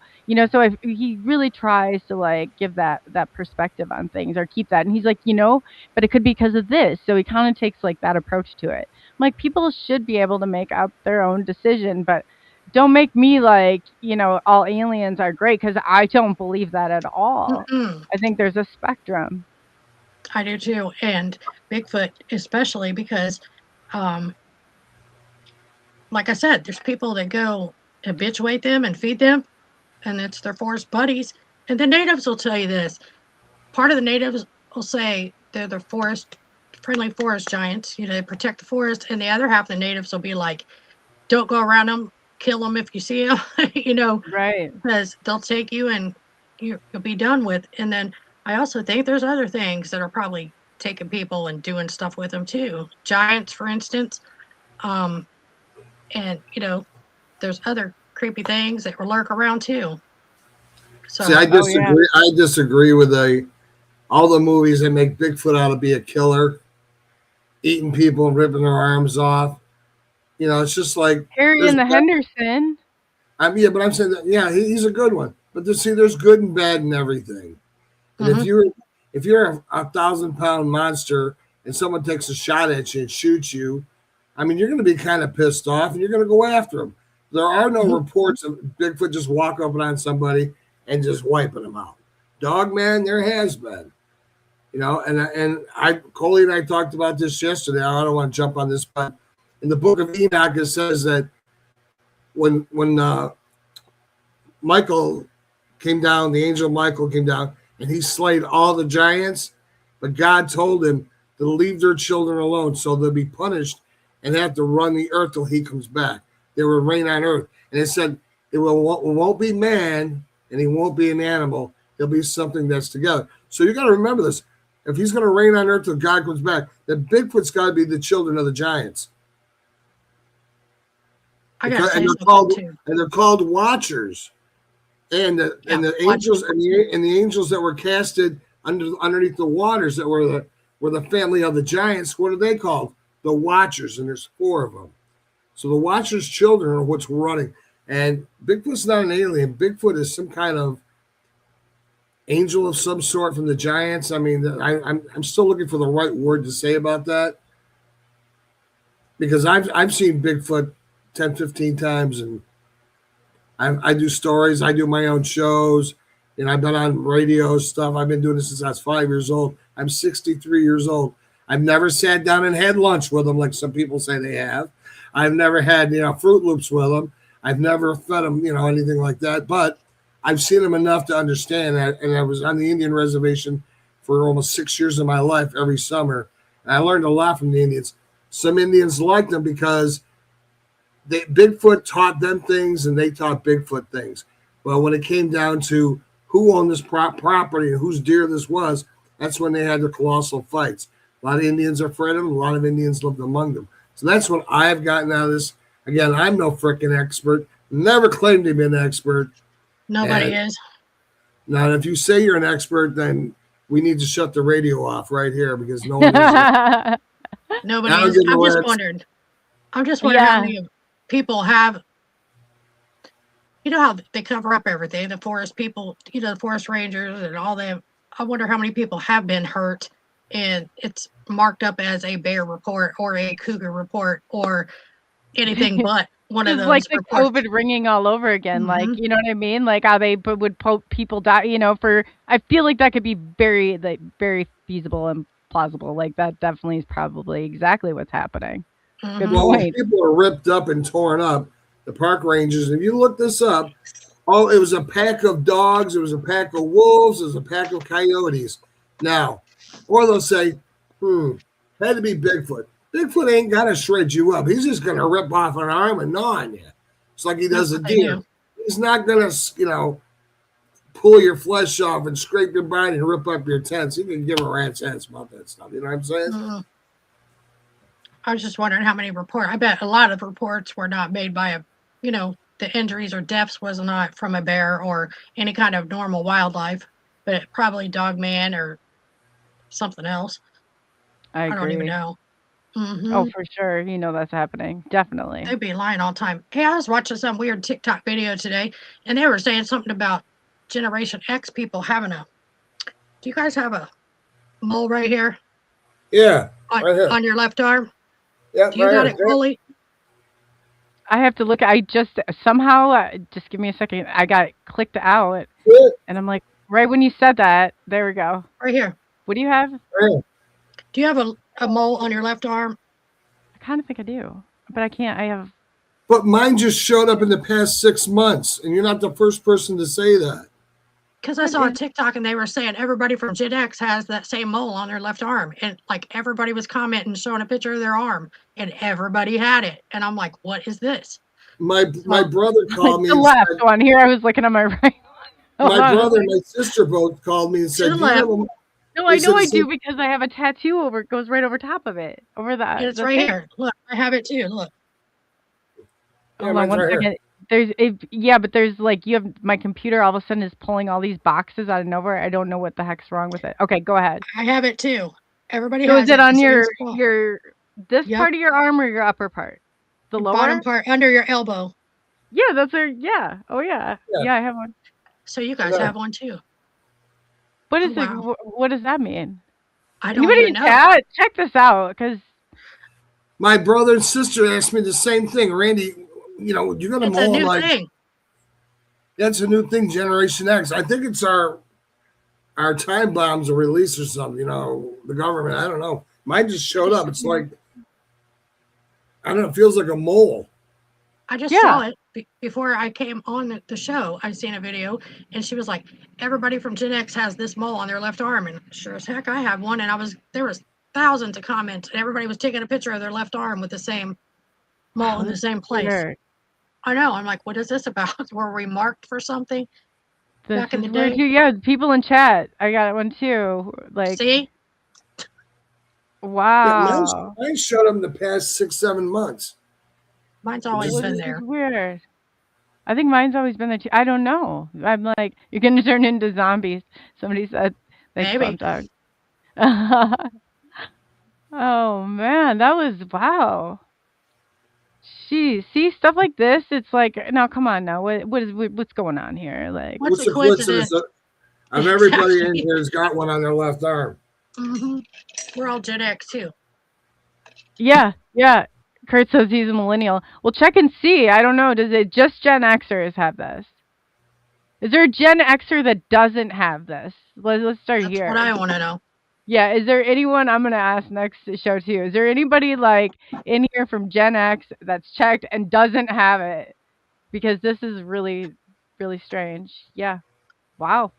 So if he really tries to like give that perspective on things or keep that, and he's like, but it could be because of this. So he kind of takes like that approach to it. I'm like, people should be able to make up their own decision, but don't make me like, all aliens are great because I don't believe that at all. Mm-mm. I think there's a spectrum. I do too, and Bigfoot especially because, um, like I said, there's people that go habituate them and feed them, and it's their forest buddies. And the natives will tell you this. Part of the natives will say they're the forest friendly forest giants. They protect the forest, and the other half of the natives will be like, don't go around them, kill them if you see them, Right. because they'll take you and you'll be done with. And then I also think there's other things that are probably taking people and doing stuff with them too. Giants, for instance. And there's other creepy things that will lurk around too. So See, I Oh yeah. disagree. I disagree with all the movies that make Bigfoot out to be a killer, eating people and ripping their arms off. It's just like Harry there's. and the Henderson. Yeah, but I'm saying that he's a good one. But there's good and bad in everything. And Mhm. if you're a 1,000-pound monster and someone takes a shot at you and shoots you, I mean, you're going to be kind of pissed off and you're going to go after them. There are no reports of Bigfoot just walk up on somebody and just wiping them out. Dog man, there has been. Coley and I talked about this yesterday. I don't want to jump on this, but in the book of Enoch, it says that when Michael came down, the angel Michael came down, and he slayed all the giants, but God told him to leave their children alone, so they'll be punished and have to run the earth till he comes back. They will reign on earth. And it said it won't be man, and he won't be an animal. He'll be something that's together. So you got to remember this. If he's going to reign on earth till God comes back, then Bigfoot's got to be the children of the giants. I got to say And something too. they're called watchers. And the angels and the angels that were casted underneath the waters that were the family of the giants. What are they called? The Watchers, and there's 4 of them. So the Watchers' children are what's running. And Bigfoot's not an alien. Bigfoot is some kind of angel of some sort from the giants. I mean, I'm still looking for the right word to say about that, because I've seen Bigfoot 10, 15 times, and I do stories. I do my own shows, and I've been on radio stuff. I've been doing this since I was 5 years old. I'm 63 years old. I've never sat down and had lunch with them like some people say they have. I've never had Fruit Loops with them. I've never fed them anything like that. But I've seen them enough to understand that. And I was on the Indian reservation for almost 6 years of my life every summer, and I learned a lot from the Indians. Some Indians liked them because Bigfoot taught them things and they taught Bigfoot things. Well, when it came down to who owned this property and whose deer this was, that's when they had their colossal fights. A lot of Indians are afraid of them. A lot of Indians lived among them. So that's what I've gotten out of this. Again, I'm no freaking expert. Never claimed to be an expert. Nobody is. Now, if you say you're an expert, then we need to shut the radio off right here, because no one is. Nobody Now is. give me I'm just words. wondering. I'm just wondering how Yeah. many people have. You know how they cover up everything. The forest people, the forest rangers and all them. I wonder how many people have been hurt, and it's marked up as a bear report or a cougar report or anything but one of It's those like the reports. COVID ringing all over again. Like, Mhm. you know what I mean? Like how they would people die, I feel like that could be very, very feasible and plausible. Like that definitely is probably exactly what's happening. Good Mhm. Well, when point. people are ripped up and torn up, the park rangers, if you look this up, it was a pack of dogs, it was a pack of wolves, it was a pack of coyotes. Now, or they'll say, had to be Bigfoot. Bigfoot ain't gonna shred you up. He's just gonna rip off an arm and gnaw on you. It's like he does a That's what they deer. do. He's not gonna, pull your flesh off and scrape your body and rip up your tents. He can give a rat's ass about that stuff. You know what I'm saying? Mhm. I was just wondering how many reports. I bet a lot of reports were not made by the injuries or deaths was not from a bear or any kind of normal wildlife, but probably dog man or something else. I I don't even agree. know. Oh, Hmm. for sure. That's happening. Definitely. They'd be lying all the time. Hey, I was watching some weird TikTok video today, and they were saying something about Generation X people having a. Do you guys have a mole right here Yeah, on, right here. on your left arm? Yeah, Do you right got here. it fully? I have to look. I just somehow, just give me a second. I got clicked out, Yeah, and I'm like, right when you said that, there we go. Right here. What do you have? right here. Do you have a mole on your left arm? I kind of think I do, but I can't. I have. But mine just showed up in the past 6 months, and you're not the first person to say that. Because I saw a TikTok and they were saying everybody from Gen X has that same mole on their left arm. And like everybody was commenting, showing a picture of their arm, and everybody had it. And I'm like, what is this? My brother called me The and left said, one. Here I was looking at my right. Hold my on. brother and my sister both called me and said, the "Do you have left. a-" No, they I know said I the do same- because I have a tattoo over. It goes right over top of it, over that. And it's the right thing. here. Look, I have it too. Look. Yeah, Hold on mine's one right here. second. But there's like you have my computer all of a sudden is pulling all these boxes out of nowhere. I don't know what the heck's wrong with it. Okay, go ahead. I have it too. Everybody So has is it on the same your spot. this Yep. part of your arm or your upper part? The lower Bottom part under your elbow. Yeah, that's our yeah. Oh yeah. Yeah. Yeah, I have one. So you guys Okay. have one too. What is Oh, it? wow. What does that mean? I don't Anybody even in know. chat? Check this out, because My brother and sister asked me the same thing. Randy, you got a It's a mole. I'm new like, thing. that's a new thing, Generation X. I think it's our time bombs or release or something. The government. I don't know. Mine just showed up. It's like, I don't know. It feels like a mole. I just Yeah. saw it before I came on the show. I seen a video, and she was like, "Everybody from Gen X has this mole on their left arm," and sure as heck, I have one. And there was thousands of comments, and everybody was taking a picture of their left arm with the same mole in the same place. Weird. I know. I'm like, what is this about? Were we marked for something This back in is the weird day? too. Yeah, people in chat. I got one too. Like, See, Yeah, wow. mine showed up in the past 6-7 months. mine's always Just- been This there. is weird. I think mine's always been there too. I don't know. I'm like, you're gonna turn into zombies. Somebody said. Thanks, Maybe. Bump Dog. Oh man, that was wow. Jeez, see stuff like this. It's like, now come on, now what's going on here? Like, What's What's the the coincidence coincidence? of everybody in Exactly. here has got one on their left arm? hmm We're all Gen X too. yeah. Kurt says he's a millennial. Well, check and see. I don't know. Does it just Gen Xers have this? Is there a Gen Xer that doesn't have this? Let's start That's here. what I want to know. Yeah, is there anyone, I'm going to ask next show too, is there anybody like in here from Gen X that's checked and doesn't have it? Because this is really, really strange. Yeah. Wow.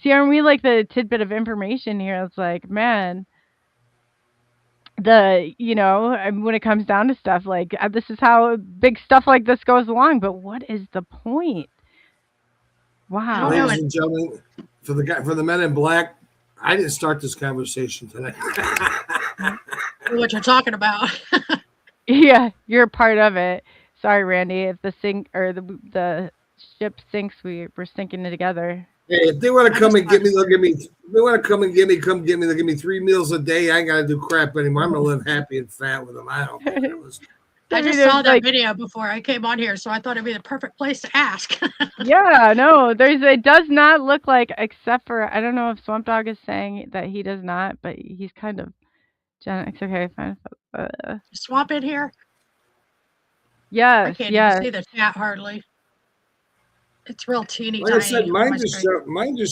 See, aren't we like the tidbit of information here? It's like, man, when it comes down to stuff, like this is how big stuff like this goes along. But what is the point? Wow. I don't know. Ladies and gentlemen, for the men in black, I didn't start this conversation tonight. What you're talking about. Yeah, you're a part of it. Sorry, Randy. If the sink or the ship sinks, we're sinking it together. Hey, if they want to come and get me, they'll give me. If they want to come and get me, they'll give me 3 meals a day. I ain't got to do crap anymore. I'm gonna live happy and fat with them. I don't care. I just mean, saw there's, that video before I came on here, so I thought it'd be the perfect place to ask. Yeah, no, it does not look like, except for, I don't know if Swamp Dog is saying that he does not, but he's kind of Gen X. Okay, fine. Swamp in here. I Yes, can't yes. even see the chat hardly. It's real teeny Like I tiny. said, on mine my just screen.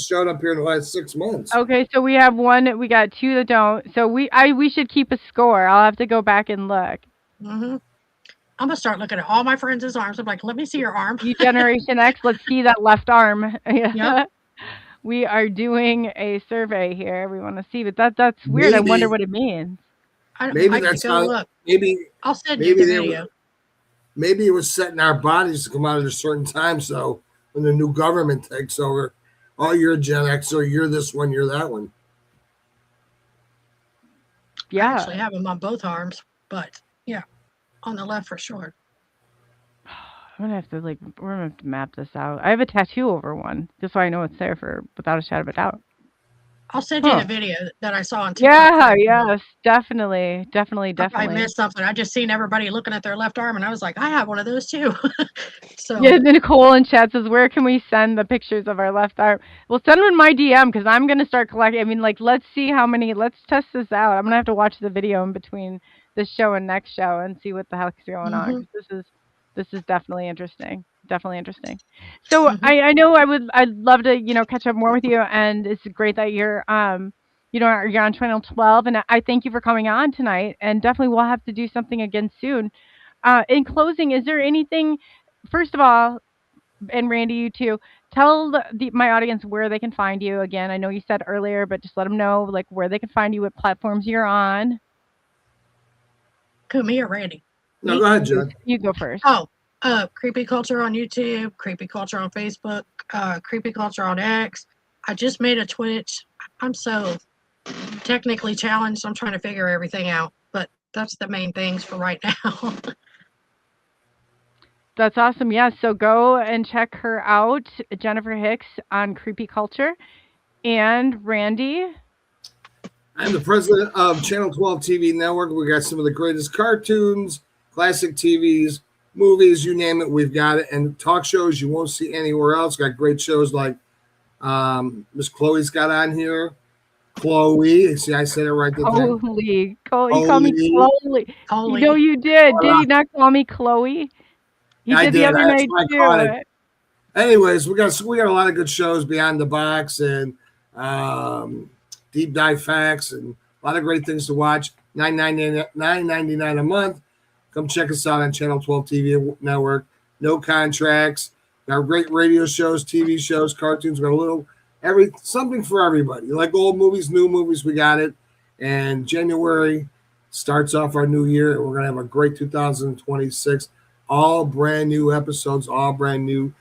showed up here in the last 6 months. Okay, so we have we got 2 that don't. So we should keep a score. I'll have to go back and look. Mhm. I'm gonna start looking at all my friends' arms. I'm like, let me see your arm. You Generation X, let's see that left arm. Yep. We are doing a survey here. We want to see, but that's weird. I wonder Maybe- what it means. Maybe I that's could go how. look. Maybe I'll send you maybe the they video. were, maybe it was setting our bodies to come out at a certain time. So when the new government takes over, oh, you're a Gen X, or you're this one, you're that one. I Yeah. actually have them on both arms, but yeah, on the left for sure. I'm gonna have to we're gonna have to map this out. I have a tattoo over one, just so I know it's there without a shadow of a doubt. I'll send you Huh. the video that I saw on TikTok. Yeah, for you. yes, definitely. I probably Definitely. missed something. I just seen everybody looking at their left arm, and I was like, I have one of those too. So Yeah, Nicole in chat says, where can we send the pictures of our left arm? Well, send them in my DM, because I'm going to start collecting. I mean, let's see let's test this out. I'm going to have to watch the video in between this show and next show and see what the heck's going on. 'Cause this is definitely interesting. Definitely interesting. So I know I'd love to, catch up more with you, and it's great that you're, you're on channel 12, and I thank you for coming on tonight, and definitely we'll have to do something again soon. In closing, is there anything, first of all, and Randy, you too, tell my audience where they can find you again. I know you said earlier, but just let them know like where they can find you, what platforms you're on. Me or Randy? No, go ahead, John. You go first. Oh, Creepy Culture on YouTube, Creepy Culture on Facebook, Creepy Culture on X. I just made a Twitch. I'm so technically challenged. I'm trying to figure everything out, but that's the main things for right now. That's awesome. Yeah, so go and check her out, Jennifer Hicks on Creepy Culture. And Randy? I'm the president of Channel 12 TV Network. We got some of the greatest cartoons, classic TVs, movies, you name it, we've got it. And talk shows you won't see anywhere else. Got great shows like Miss Chloe's got on here. Chloe, see, I said it right this time. Coley. You call me Chloe. Coley. You know you did. Did he not call me Chloe? He I did the did. other That's night why I caught it. too. Anyways, we got a lot of good shows beyond the box and deep dive facts and a lot of great things to watch. $9.99 a month. Come check us out on Channel 12 TV Network. No contracts. Got great radio shows, TV shows, cartoons. We got something for everybody. You like old movies, new movies, we got it. And January starts off our new year. We're gonna have a great 2026. All brand new episodes, all brand new,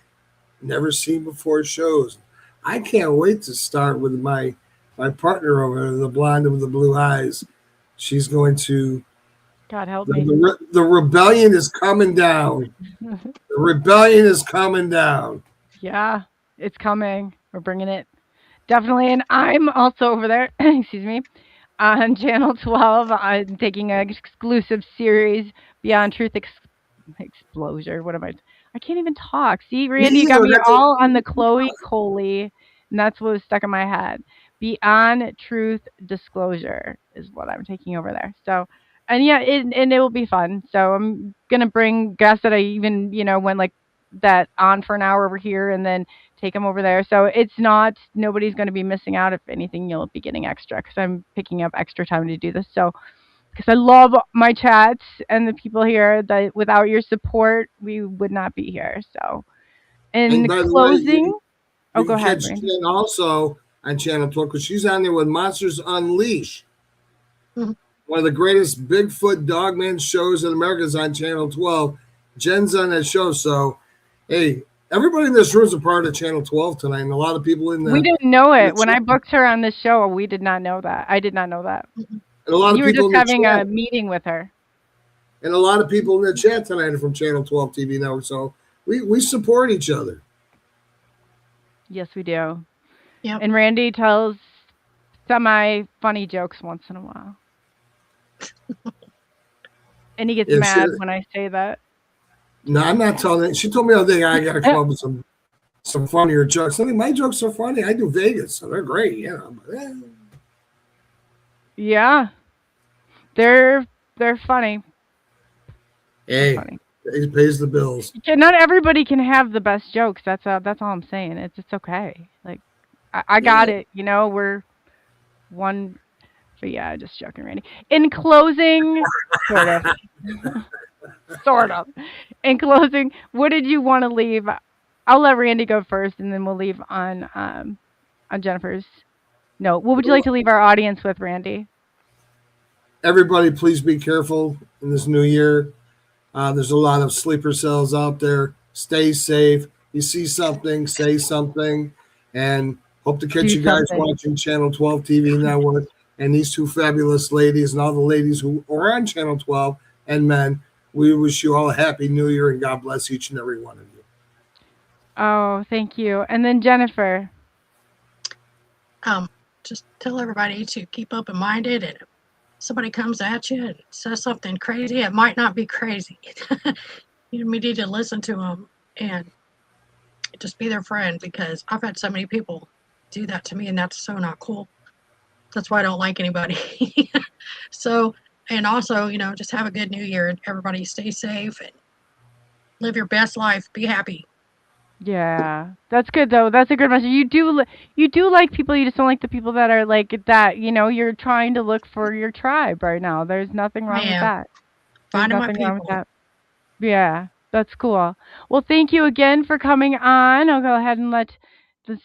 never seen before shows. I can't wait to start with my partner over there, the blonde with the blue eyes. She's going to. God help me. The rebellion is coming down. The rebellion is coming down. Yeah, it's coming. We're bringing it. Definitely. And I'm also over there, excuse me, on Channel 12. I'm taking an exclusive series, Beyond Truth Explosion. What am I? I can't even talk. See, Randy, you got me all on the Chloe Coley, and that's what was stuck in my head. Beyond Truth Disclosure is what I'm taking over there. So, and yeah, it will be fun. So I'm gonna bring guests that I even went like that on for an hour over here, and then take them over there. So nobody's gonna be missing out. If anything, you'll be getting extra because I'm picking up extra time to do this. So. Because I love my chats and the people here that without your support, we would not be here. So, in closing, go ahead. Jen also on Channel 12 because she's on there with Monsters Unleashed. Mhm. One of the greatest Bigfoot Dogman shows in America is on Channel 12. Jen's on that show. So, hey, everybody in this room is a part of Channel 12 tonight. And a lot of people in there. We didn't know it. When I booked her on this show, we did not know that. I did not know that. Mhm. And a lot You of were people just having a meeting with her. And a lot of people in the chat tonight are from Channel 12 TV Network. So we support each other. Yes, we do. Yep. And Randy tells semi-funny jokes once in a while. And he gets mad when I say that. No, I'm not telling it. She told me the other day I got to come up with some funnier jokes. I mean, my jokes are funny. I do Vegas, so they're great. Yeah. They're funny. Hey, funny. It pays the bills. Not everybody can have the best jokes. That's all I'm saying. It's okay. Like I got it. We're one. But yeah, just joking, Randy. In closing, sort of. Sort of. In closing, what did you want to leave? I'll let Randy go first, and then we'll leave on Jennifer's note. What would you like to leave our audience with, Randy? Everybody, please be careful in this new year. There's a lot of sleeper cells out there. Stay safe. You see something, say something, and hope to catch you guys watching Channel 12 TV Network and these two fabulous ladies and all the ladies who are on Channel 12 and men. We wish you all a happy new year and God bless each and every one of you. Oh, thank you. And then Jennifer. Just tell everybody to keep open-minded, and if somebody comes at you and says something crazy, it might not be crazy. You need to listen to them and just be their friend, because I've had so many people do that to me, and that's so not cool. That's why I don't like anybody. So, and also, just have a good new year, and everybody stay safe and live your best life. Be happy. Yeah, that's good though. That's a good message. You do like people. You just don't like the people that are like that. You're trying to look for your tribe right now. There's nothing wrong with that. Finding my people. Yeah, That's cool. Well, thank you again for coming on. I'll go ahead and let's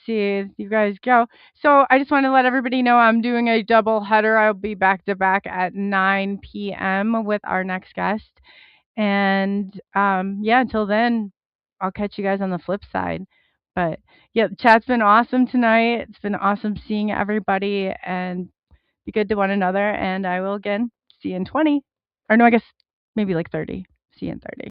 see you guys go. So I just want to let everybody know I'm doing a double header. I'll be back to back at 9 p.m. with our next guest. And yeah, until then, I'll catch you guys on the flip side. But yeah, the chat's been awesome tonight. It's been awesome seeing everybody and be good to one another. And I will again see you in 20. Or no, I guess maybe like 30. See you in 30.